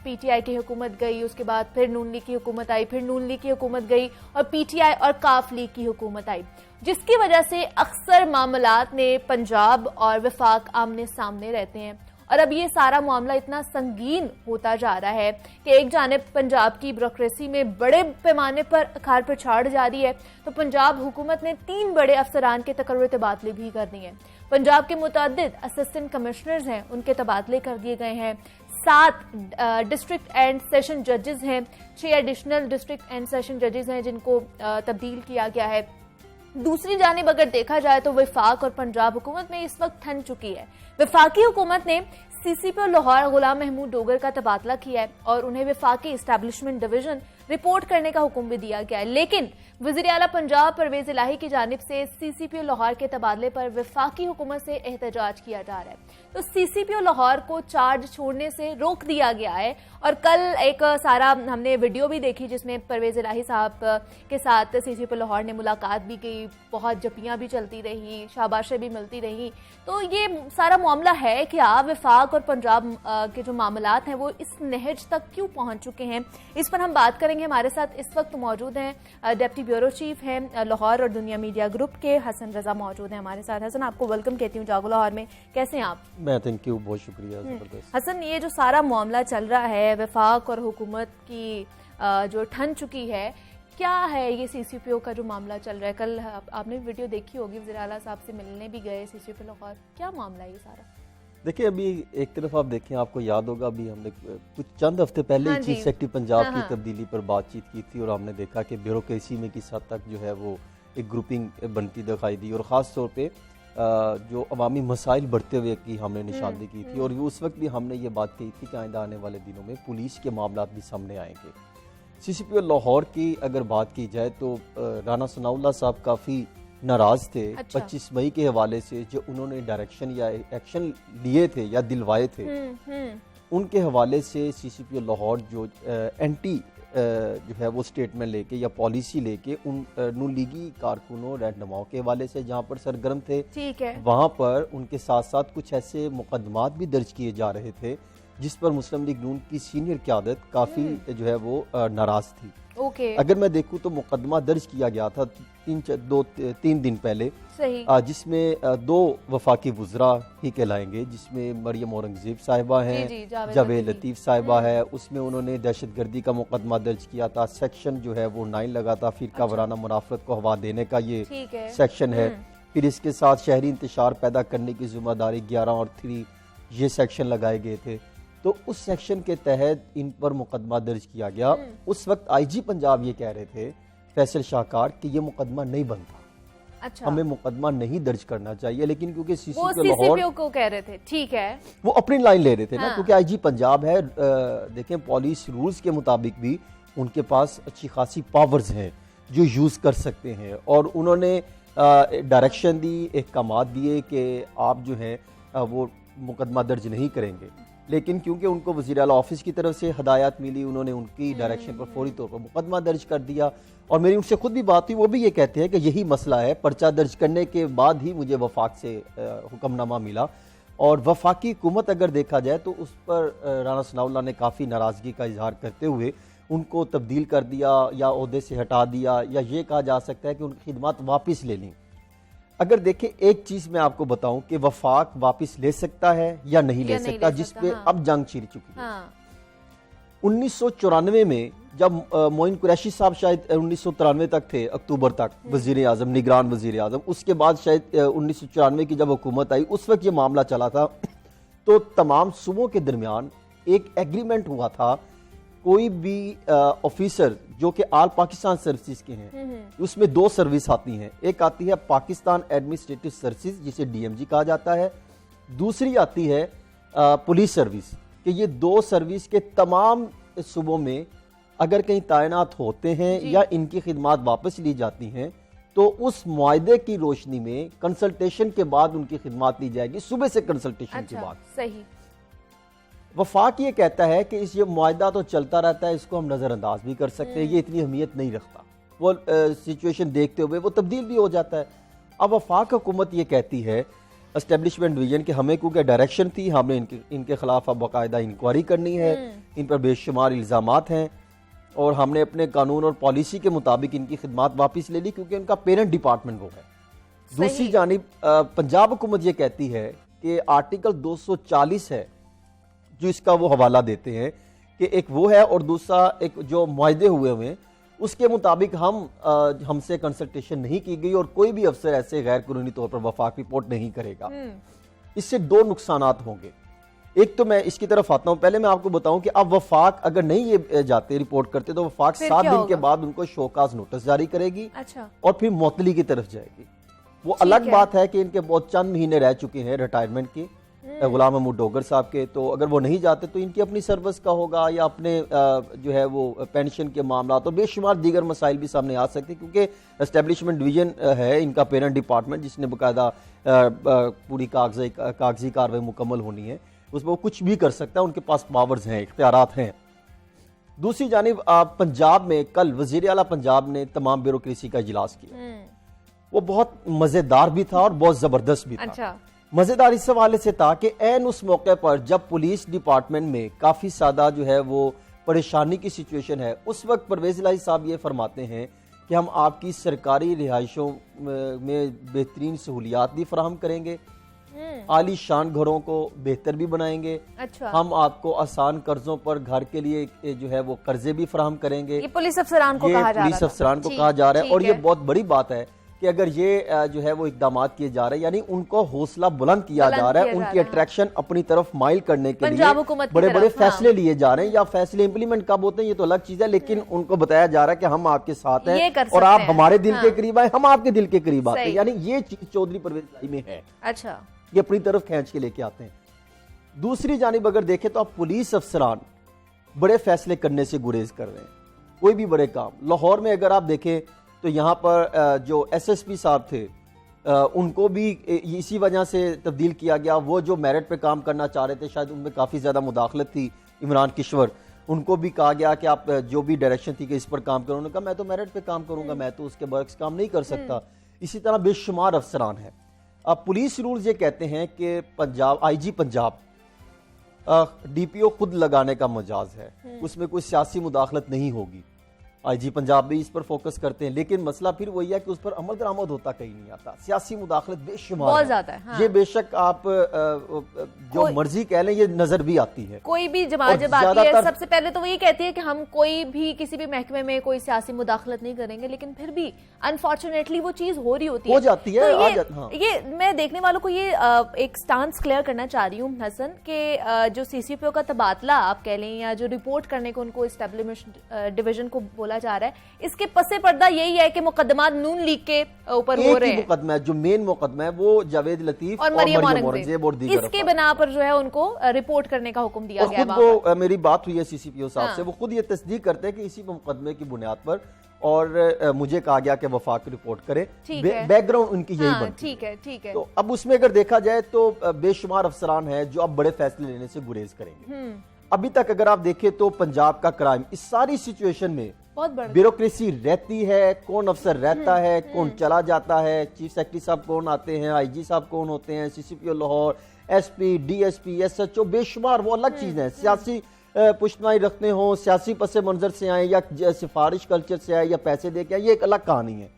PTI की हुकूमत गई, उसके बाद फिर नून लीग की हुकूमत आई, फिर नून लीग की हुकूमत गई और PTI और काफ लीग की हुकूमत आई, जिसकी वजह से अक्सर मामलात में पंजाब और विफाक आमने सामने रहते हैं। और अब ये सारा मामला इतना संगीन होता जा रहा है कि एक जानिब पंजाब की ब्यूरोक्रेसी में बड़े पैमाने पर अखाड़ पछाड़ जारी है, तो पंजाब हुकूमत ने 3 बड़े अफसरान के तकर्रुरी तबादले भी कर दिए हैं। पंजाब के मुतअद्दिद असिस्टेंट कमिश्नर्स हैं, उनके तबादले कर दिए गए हैं। 7 डिस्ट्रिक्ट एंड सेशन जजेस हैं, 6 एडिशनल डिस्ट्रिक्ट एंड सेशन जजेस हैं जिनको तब्दील किया गया है। दूसरी जानिब अगर देखा जाए तो विफाक और पंजाब हुकूमत में इस वक्त ठन चुकी है। विफाकी हुकूमत ने CCP और लाहौर गुलाम महमूद डोगर का तबादला किया है और उन्हें विफाकी एस्टैब्लिशमेंट डिवीजन रिपोर्ट करने का हुक्म भी दिया गया है, लेकिन वज़ीर आला पंजाब परवेज इलाही की जानिब से CCP और लाहौर के तबादले पर विफाकी हुकूमत से एहतजाज किया जा रहा है। तो CCP और लाहौर को चार्ज छोड़ने से रोक दिया गया है। और कल एक सारा हमने वीडियो भी देखी जिसमें परवेज इलाही साहब के साथ CCP और लाहौर ने मुलाकात भी की, बहुत जपियां भी चलती रही, शाबाशें भी मिलती रही। तो ये सारा मामला है कि विफाक और पंजाब के जो मामलात हैं वो इस नहज तक क्यों पहुंच चुके हैं, इस पर हम बात करेंगे। हमारे साथ इस वक्त मौजूद हैं डिप्टी ब्यूरो चीफ हैं लाहौर और दुनिया मीडिया ग्रुप के हसन रजा मौजूद हैं हमारे साथ। हसन, आपको वेलकम कहती हूँ जागो लाहौर में। कैसे हैं आप? मैं थैंक यू, बहुत शुक्रिया। जबरदस्त। हसन, ये जो सारा मामला चल रहा है विफाक और हुकूमत की जो ठन चुकी है, क्या है ये CCPO का जो मामला चल रहा है? कल आपने वीडियो देखी होगी, वज़ीर आला साहब से मिलने भी गए CCPO लाहौर, क्या मामला है ये सारा? देखिए अभी एक तरफ आप देखें, आपको याद होगा अभी हमने कुछ चंद हफ्ते पहले चीफ सेक्रेटरी पंजाब की तब्दीली पर बातचीत की थी और हमने देखा कि ब्यूरोक्रेसी में किस हद तक जो है वो एक ग्रुपिंग बनती दिखाई दी और ख़ास तौर पे जो अवामी मसाइल बढ़ते हुए की हमने निशानदेही की थी और उस वक्त भी हमने ये बात कही थी कि आइंदा आने वाले दिनों में पुलिस के मामला भी सामने आएंगे। CCPO लाहौर की अगर बात की जाए तो राना सनाउल्लाह साहब काफ़ी नाराज थे 25 मई के हवाले से जो उन्होंने डायरेक्शन या एक्शन लिए थे या दिलवाए थे, उनके हवाले से CCPO लाहौर जो एंटी जो है वो स्टेटमेंट लेके या पॉलिसी लेके उन नून लीगी कारकुनों रहनुमाओं के हवाले से जहाँ पर सरगर्म थे, ठीक है, वहाँ पर उनके साथ साथ कुछ ऐसे मुकदमात भी दर्ज किए जा रहे थे जिस पर मुस्लिम लीग नून की सीनियर क़यादत काफ़ी जो है वो नाराज थी। अगर मैं देखूं तो मुकदमा दर्ज किया गया था 3 दिन पहले, जिसमें 2 वफाकी वुज़रा ही कहलाएंगे, जिसमें मरियम औरंगज़ेब साहिबा हैं, जावेद लतीफ़ साहिबा है, उसमें उन्होंने दहशतगर्दी का मुकदमा दर्ज किया था। सेक्शन जो है वो 9 लगा था, फ़िरका वराना मुनाफरत को हवा देने का ये सेक्शन है। फिर इसके साथ शहरी इंतशार पैदा करने की जिम्मेदारी 11 और 3 ये सेक्शन लगाए गए थे। तो उस सेक्शन के तहत इन पर मुकदमा दर्ज किया गया। उस वक्त IG पंजाब ये कह रहे थे फैसल शाहकार कि ये मुकदमा नहीं बनता, हमें मुकदमा नहीं दर्ज करना चाहिए, लेकिन क्योंकि CCPO लाहौर को कह रहे थे, ठीक है, वो अपनी लाइन ले रहे थे ना, क्योंकि IG पंजाब है। देखें पुलिस रूल्स के मुताबिक भी उनके पास अच्छी खासी पावर्स हैं जो यूज कर सकते हैं और उन्होंने डायरेक्शन दी, अहकामात दिए कि आप जो है वो मुकदमा दर्ज नहीं करेंगे, लेकिन क्योंकि उनको वज़ीर आला ऑफिस की तरफ से हदायत मिली, उन्होंने उनकी डायरेक्शन पर फौरी तौर पर मुकदमा दर्ज कर दिया। और मेरी उनसे खुद भी बात हुई, वो भी ये कहते हैं कि यही मसला है, पर्चा दर्ज करने के बाद ही मुझे वफाक से हुक्मनामा मिला। और वफाकी हुकूमत अगर देखा जाए तो उस पर राना सनाउल्लाह ने काफ़ी नाराज़गी का इजहार करते हुए उनको तब्दील कर दिया या ओहदे से हटा दिया, या ये कहा जा सकता है कि उनकी खिदमत वापस ले लीं। अगर देखें एक चीज मैं आपको बताऊं कि वफाक वापस ले सकता है या नहीं ले सकता, जिसपे अब जंग छिड़ चुकी है। 1994 में जब मोइन कुरैशी साहब शायद 1993 तक थे, अक्टूबर तक वजीर आजम, निगरान वजीर आजम, उसके बाद शायद 1994 की जब हुकूमत आई उस वक्त ये मामला चला था। तो तमाम सूबों के दरमियान एक एग्रीमेंट हुआ था, कोई भी ऑफिसर जो कि आल पाकिस्तान सर्विसेज के हैं, उसमें 2 सर्विस आती हैं, एक आती है पाकिस्तान एडमिनिस्ट्रेटिव सर्विसेज जिसे DMG कहा जाता है, दूसरी आती है पुलिस सर्विस, कि ये 2 सर्विस के तमाम सूबों में अगर कहीं तैनात होते हैं या इनकी खिदमत वापस ली जाती हैं तो उस मुआहदे की रोशनी में कंसल्टेशन के बाद उनकी खिदमत ली जाएगी, सुबह से कंसल्टेशन के बाद। सही। वफाक ये कहता है कि इस ये मुआहदा तो चलता रहता है, इसको हम नज़रअंदाज भी कर सकते हैं, ये इतनी अहमियत नहीं रखता, वो सिचुएशन देखते हुए वो तब्दील भी हो जाता है। अब वफाक हुकूमत ये कहती है एस्टेब्लिशमेंट डिवीजन कि हमें क्योंकि डायरेक्शन थी, हमने इनके खिलाफ अब बाकायदा इंक्वायरी करनी है, इन पर बेशुमार इल्ज़ामात हैं और हमने अपने कानून और पॉलिसी के मुताबिक इनकी खिदमत वापस ले ली क्योंकि उनका पेरेंट डिपार्टमेंट वो है। दूसरी जानिब पंजाब हुकूमत ये कहती है कि आर्टिकल 240 है जो इसका वो हवाला देते हैं कि एक वो है और दूसरा एक जो मुआहदे हुए हैं उसके मुताबिक हमसे कंसल्टेशन नहीं की गई और कोई भी अफसर ऐसे गैर कानूनी तौर पर वफाक रिपोर्ट नहीं करेगा। इससे 2 नुकसानात होंगे। एक तो मैं इसकी तरफ आता हूं, पहले मैं आपको बताऊं कि अब वफाक अगर नहीं ये जाते रिपोर्ट करते तो वफाक 7 दिन के बाद उनको शोकाज नोटिस जारी करेगी और फिर मुअत्तली की तरफ जाएगी। वो अलग बात है कि इनके बहुत चंद महीने रह चुके हैं रिटायरमेंट की, गुलाम महमूद डोगर साहब के, तो अगर वो नहीं जाते तो इनकी अपनी सर्विस का होगा या अपने जो है वो पेंशन के मामला तो बेशुमार दीगर मसाइल भी सामने आ सकते, क्योंकि एस्टेब्लिशमेंट डिवीजन है इनका पेरेंट डिपार्टमेंट जिसने बाकायदा पूरी कागजी कार्रवाई मुकम्मल होनी है, उसमें वो कुछ भी कर सकता है, उनके पास पावर्स हैं, इख्तियारात हैं। दूसरी जानिब पंजाब में कल वजीर आला पंजाब ने तमाम ब्यूरोक्रेसी का इजलास किया, वो बहुत मजेदार भी था और बहुत जबरदस्त भी था। मजेदार इस हवाले से था कि ऐन उस मौके पर जब पुलिस डिपार्टमेंट में काफी ज्यादा जो है वो परेशानी की सिचुएशन है, उस वक्त परवेज इलाही साहब ये फरमाते हैं कि हम आपकी सरकारी रिहाइशों में बेहतरीन सहूलियात भी फराहम करेंगे, आली शान घरों को बेहतर भी बनाएंगे, हम आपको आसान कर्जों पर घर के लिए जो है वो कर्जे भी फराहम करेंगे। ये पुलिस अफसरान को कहा जा रहा है और ये बहुत बड़ी बात है कि अगर ये जो है वो इकदाम किए जा रहे हैं, यानी उनको हौसला बुलंद किया जा रहा है, उनकी अट्रैक्शन अपनी तरफ माइल करने के लिए बड़े बड़े फैसले लिए जा रहे हैं, या फैसले इंप्लीमेंट कब होते हैं ये तो अलग चीज है, लेकिन उनको बताया जा रहा है कि हम आपके साथ हैं और आप हमारे दिल के करीब आए, हम आपके दिल के करीब आते हैं। यानी ये चीज चौधरी परवेज इलाही में है। अच्छा, ये अपनी तरफ खींच के लेके आते हैं। दूसरी जानिब अगर देखें तो आप पुलिस अफसरान बड़े फैसले करने से गुरेज कर रहे हैं, कोई भी बड़े काम। लाहौर में अगर आप देखें तो यहाँ पर जो SSP साहब थे उनको भी इसी वजह से तब्दील किया गया। वो जो मेरिट पे काम करना चाह रहे थे, शायद उनमें काफ़ी ज़्यादा मुदाखलत थी, इमरान किश्वर, उनको भी कहा गया कि आप जो भी डायरेक्शन थी कि इस पर काम करो, उन्होंने कहा मैं तो मेरिट पे काम करूंगा, मैं तो उसके बर्क्स काम नहीं कर सकता। इसी तरह बेशुमार अफसरान हैं। अब पुलिस रूल्स ये कहते हैं कि पंजाब IG पंजाब DPO खुद लगाने का मजाज है, उसमें कोई सियासी मुदाखलत नहीं होगी। IG पंजाब भी इस पर फोकस करते हैं, लेकिन मसला फिर वही है कि उस पर अमल दरामद होता कहीं नहीं आता। सियासी मुदाखलत बेशुमार बहुत ज्यादा है। हाँ। ये बेशक आप जो मर्जी कह लें, ये नजर भी आती है। कोई भी जमात जब आती है सबसे पहले तो वो ये कहती है कि हम कोई भी किसी भी महकमे में कोई सियासी मुदाखलत नहीं करेंगे, लेकिन फिर भी अनफॉर्चुनेटली वो चीज हो रही होती है, हो जाती है। तो ये मैं देखने वालों को ये एक स्टांस क्लियर करना चाह रही हूँ हसन, के जो CCPO का तबादला आप कह लें या जो रिपोर्ट करने को उनको एस्टेब्लिशमेंट डिवीजन को बोला जा रहा है, इसके पसे पर्दा यही है कि मुकदमा नून लीग के ऊपर हो रहे हैं। मुकदमा जो मेन मुकदमा है वो जावेद लतीफ और मरियम औरंगजेब और दीगर, इसके बिना पर जो है उनको रिपोर्ट करने का हुक्म दिया गया है। वो मेरी बात हुई है CCPO साहब से, वो खुद ये तस्दीक करते हैं कि इसी मुकदमे की बुनियाद पर, और मुझे कहा गया कि वफाक रिपोर्ट करे, बैकग्राउंड उनकी यही बनती है। ठीक है, ठीक है। तो अब उसमें अगर देखा जाए तो बेशुमार अफसरान है जो अब बड़े फैसले लेने से गुरेज करेंगे। अभी तक अगर आप देखें तो पंजाब का क्राइम इस सारी सिचुएशन में ब्यूरोक्रेसी रहती है, कौन अफसर रहता है, कौन चला जाता है, चीफ सेक्रेटरी साहब कौन आते हैं, IG साहब कौन होते हैं, CCPO Lahore, SP, DSP, SHO, बेशुमार वो अलग चीज है। सियासी पुश्तनाई रखते हो, सियासी पस मंजर से आए या सिफारिश कल्चर से आए या पैसे दे के आए, ये एक अलग कहानी है।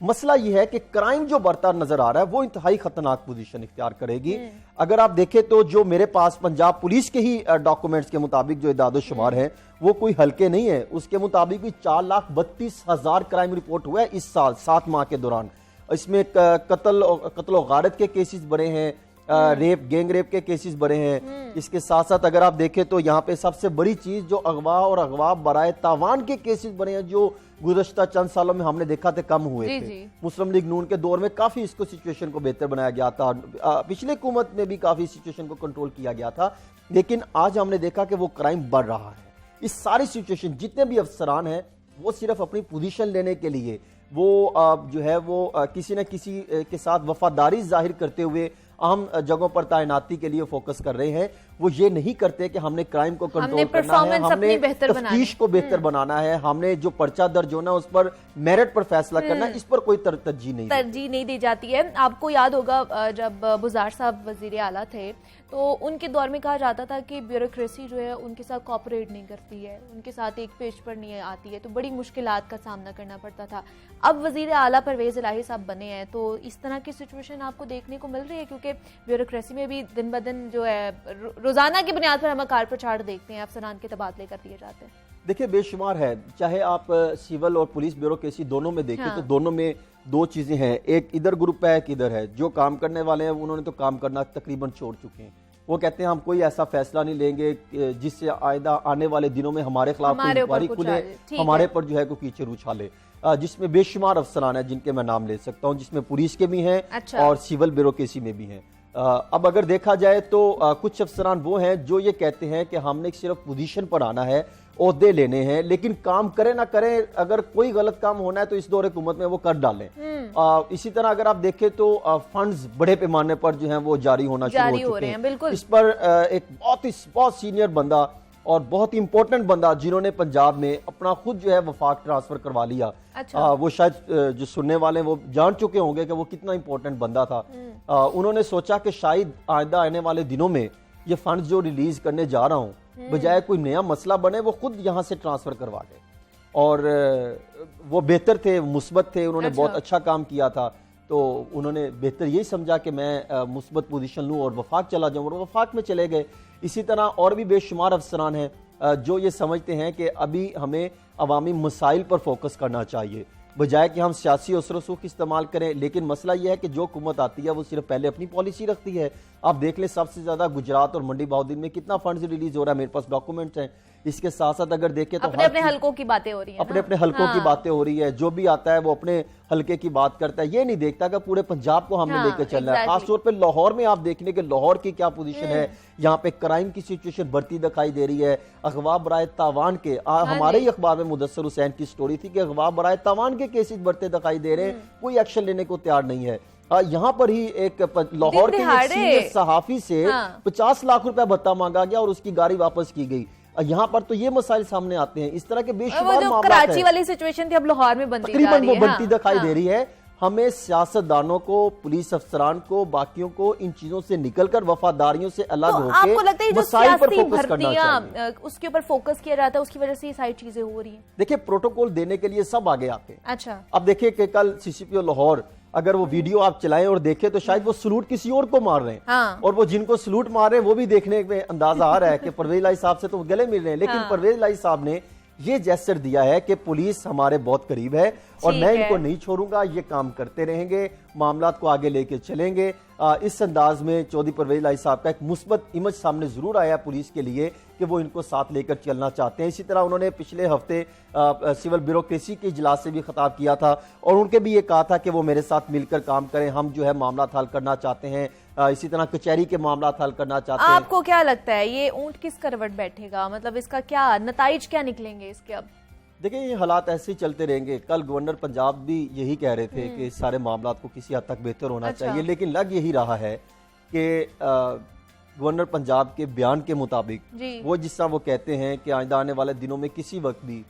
मसला यह है कि क्राइम जो बढ़ता नजर आ रहा है वो इंतहाई खतरनाक पोजीशन इख्तियार करेगी। अगर आप देखें तो जो मेरे पास पंजाब पुलिस के ही डॉक्यूमेंट्स के मुताबिक जो इदादो शुमार है वो कोई हल्के नहीं है। उसके मुताबिक भी 4,32,000 क्राइम रिपोर्ट हुआ है इस साल 7 माह के दौरान। इसमें कत्ल गारत के केसेस बढ़े हैं, रेप, गैंग रेप के केसेस बढ़े हैं। इसके साथ साथ अगर आप देखें तो यहाँ पे सबसे बड़ी चीज जो अगवा और अगवा बराए तावान के केसेस बढ़े हैं, जो गुज़श्ता चंद सालों में हमने देखा थे कम हुए थे। मुस्लिम लीग नून के दौर में काफी इसको सिचुएशन को बेहतर बनाया गया था, पिछले हुकूमत में भी काफी सिचुएशन को कंट्रोल किया गया था, लेकिन आज हमने देखा कि वो क्राइम बढ़ रहा है। इस सारी सिचुएशन जितने भी अफसरान हैं वो सिर्फ अपनी पोजीशन लेने के लिए वो जो है वो किसी न किसी के साथ वफादारी जाहिर करते हुए अहम जगहों पर तैनाती के लिए फोकस कर रहे हैं। वो ये नहीं करते कि हमने क्राइम को कंट्रोल करना है, हमने तफ्तीश को बेहतर बनाना है, हमने जो पर्चा दर्ज होना उस पर मेरिट पर फैसला करना है, इस पर कोई तरजीह नहीं दी जाती है। आपको याद होगा जब बुज़ार साहब वजीर आला थे तो उनके दौर में कहा जाता था कि ब्यूरोक्रेसी जो है उनके साथ कोऑपरेट नहीं करती है, उनके साथ एक पेज पर नहीं आती है, तो बड़ी मुश्किलात का सामना करना पड़ता था। अब वजीर आला परवेज इलाही साहब बने हैं तो इस तरह की सिचुएशन आपको देखने को मिल रही है, क्योंकि ब्यूरोक्रेसी में भी दिन ब दिन जो है रोजाना की बुनियाद पर हम कार प्रचार देखते हैं, अफसरान के तबादले कर दिए जाते हैं। देखिए बेशुमार है, चाहे आप सिविल और पुलिस ब्यूरोक्रेसी दोनों में देखें तो दोनों में दो चीजें हैं, एक इधर ग्रुप है एक इधर है। जो काम करने वाले हैं उन्होंने तो काम करना तकरीबन छोड़ चुके हैं। वो कहते हैं हम कोई ऐसा फैसला नहीं लेंगे जिससे आइंदा आने वाले दिनों में हमारे खिलाफ कोई इंक्वायरी खुले, हमारे पर जो है कोई कीचड़ उछाले। जिसमें बेशुमार अफसरान है जिनके मैं नाम ले सकता हूँ, जिसमें पुलिस के भी हैं और सिविल ब्यूरोक्रेसी में भी हैं। अब अगर देखा जाए तो कुछ अफसरान वो हैं जो ये कहते हैं कि हमने सिर्फ पोजीशन पर आना है, ओहदे लेने हैं, लेकिन काम करें ना करें, अगर कोई गलत काम होना है तो इस दौर हुकूमत में वो कर डालें। इसी तरह अगर आप देखें तो फंड्स बड़े पैमाने पर जो हैं वो जारी होना शुरू हो चुके हैं। इस पर एक बहुत सीनियर बंदा और बहुत ही इंपॉर्टेंट बंदा जिन्होंने पंजाब में अपना खुद जो है वफाक ट्रांसफर करवा लिया। वो शायद जो सुनने वाले वो जान चुके होंगे कि वो कितना इंपॉर्टेंट बंदा था। उन्होंने सोचा कि शायद आइंदा आने वाले दिनों में ये फंड जो रिलीज करने जा रहा हूँ, बजाय कोई नया मसला बने वो खुद यहाँ से ट्रांसफर करवा दे। और वो बेहतर थे, मुस्बत थे, उन्होंने बहुत अच्छा काम किया था, तो उन्होंने बेहतर यही समझा कि मैं मुस्बत पोजीशन लूँ और वफाक चला जाऊँ, और वफाक में चले गए। इसी तरह और भी बेशुमार अफसरान हैं जो ये समझते हैं कि अभी हमें अवामी मसाइल पर फोकस करना चाहिए। बजाय कि हम सियासी असर रसूख इस्तेमाल करें। लेकिन मसला यह है कि जो हुकूमत आती है वो सिर्फ पहले अपनी पॉलिसी रखती है। आप देख लें सबसे ज्यादा गुजरात और मंडी बहाउद्दीन में कितना फंड्स रिलीज हो रहा है, मेरे पास डॉक्यूमेंट्स हैं। इसके साथ साथ अगर देखें तो अपने अपने हलकों की बातें हो रही है, अपने अपने हलकों की बातें हो रही है। जो भी आता है वो अपने हलके की बात करता है, ये नहीं देखता कि पूरे पंजाब को हमने लेकर चलना है। खासतौर पे लाहौर में आप देखने के लाहौर की क्या पोजीशन है, यहाँ पे क्राइम की सिचुएशन बढ़ती दिखाई दे रही है। अगवा बराए तावान के हमारे ही अखबार में मुदस्सर हुसैन की स्टोरी थी कि अगवा बराए तावान के केसेस बढ़ते दिखाई दे रहे हैं, कोई एक्शन लेने को तैयार नहीं है। यहाँ पर ही एक लाहौर के एक सीनियर सहाफी से 50 लाख रुपया भत्ता मांगा गया और उसकी गाड़ी वापस की गई। यहाँ पर तो ये मसाइल सामने आते हैं। इस तरह के बेशुमार मामले, कराची वाली सिचुएशन थी अब लाहौर में बनती तकरीबन वो बनती दिखाई दे रही है। हमें सियासतदानों को, पुलिस अफसरान को, बाकियों को इन चीजों से निकलकर वफादारियों से अलग तो होकर आपको लगता है जो मसाइल पर सियासी फोकस करना चाहिए, भर्तियां उसके ऊपर फोकस किया जाता है, उसकी वजह से ये सारी चीजें हो रही हैं। देखिए प्रोटोकॉल देने के लिए सब आगे आते हैं। अच्छा, अब देखिए कि कल सीसीपीओ लाहौर अगर वो वीडियो आप चलाएं और देखें तो शायद वो सलूट किसी और को मार रहे हैं। हाँ। और वो जिनको सलूट मार रहे हैं वो भी देखने में अंदाजा आ रहा है कि परवेज लाई साहब से तो गले मिल रहे हैं। लेकिन परवेज लाई साहब ने ये जेस्चर दिया है कि पुलिस हमारे बहुत करीब है और मैं इनको नहीं छोड़ूंगा, ये काम करते रहेंगे, मामला को आगे लेके चलेंगे। इस अंदाज में चौधरी परवेज लाई साहब का एक मुस्बत इमेज सामने जरूर आया पुलिस के लिए कि वो इनको साथ लेकर चलना चाहते हैं। इसी तरह उन्होंने पिछले हफ्ते सिविल ब्यूरोक्रेसी के इजलास से भी खिताब किया था और उनके भी ये कहा था कि वो मेरे साथ मिलकर काम करें, हम जो है मामला हल करना चाहते हैं। इसी तरह कचहरी के मामला हल करना चाहते हैं। आपको क्या लगता है ये ऊंट किस करवट बैठेगा, मतलब इसका क्या नताइज क्या निकलेंगे इसके? अब देखिए ये हालात ऐसे ही चलते रहेंगे। कल गवर्नर पंजाब भी यही कह रहे थे कि इस सारे मामला को किसी हद तक बेहतर होना चाहिए, लेकिन लग यही रहा है कि गवर्नर पंजाब के बयान के मुताबिक वो जिस तरह वो कहते हैं कि आइंदा आने वाले दिनों में किसी वक्त भी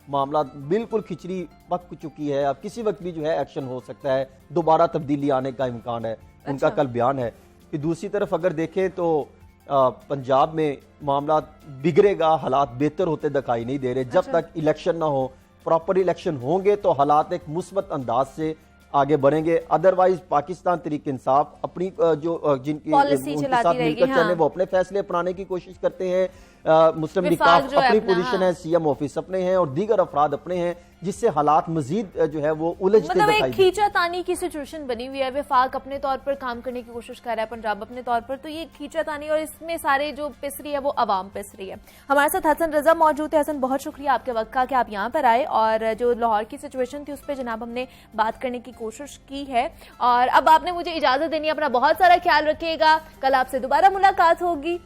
मामला बिल्कुल खिचड़ी पक चुकी है, अब किसी वक्त भी जो है एक्शन हो सकता है, दोबारा तब्दीली आने का इम्कान है। उनका कल बयान है कि दूसरी तरफ अगर देखें तो पंजाब में मामला बिगड़ेगा, हालात बेहतर होते दिखाई नहीं दे रहे। जब तक इलेक्शन ना हो, प्रॉपर इलेक्शन होंगे तो हालात एक मुस्बत अंदाज से आगे बढ़ेंगे। अदरवाइज पाकिस्तान तहरीक इंसाफ अपनी जो जिनकी उनके साथ मिलकर चलने वो अपने फैसले अपनाने की कोशिश करते हैं। मुस्लिम लीग अपनी पोजीशन है, सीएम ऑफिस अपने हैं और दीगर अफराद अपने हैं, जिससे हालात मजीद जो है वो उलझते मतलब दिखाई एक खींचातानी की सिचुएशन बनी हुई है। वफाक अपने तौर पर काम करने की कोशिश कर रहा है, पंजाब अपने तौर पर, तो ये खींचातानी और इसमें सारे जो पिस रही है वो अवाम पिस रही है। हमारे साथ हसन रजा मौजूद है। हसन, बहुत शुक्रिया आपके वक्त का कि आप यहाँ पर आए और जो लाहौर की सिचुएशन थी उस पर जनाब हमने बात करने की कोशिश की है। और अब आपने मुझे इजाजत देनी है, अपना बहुत सारा ख्याल रखिएगा, कल आपसे दोबारा मुलाकात होगी।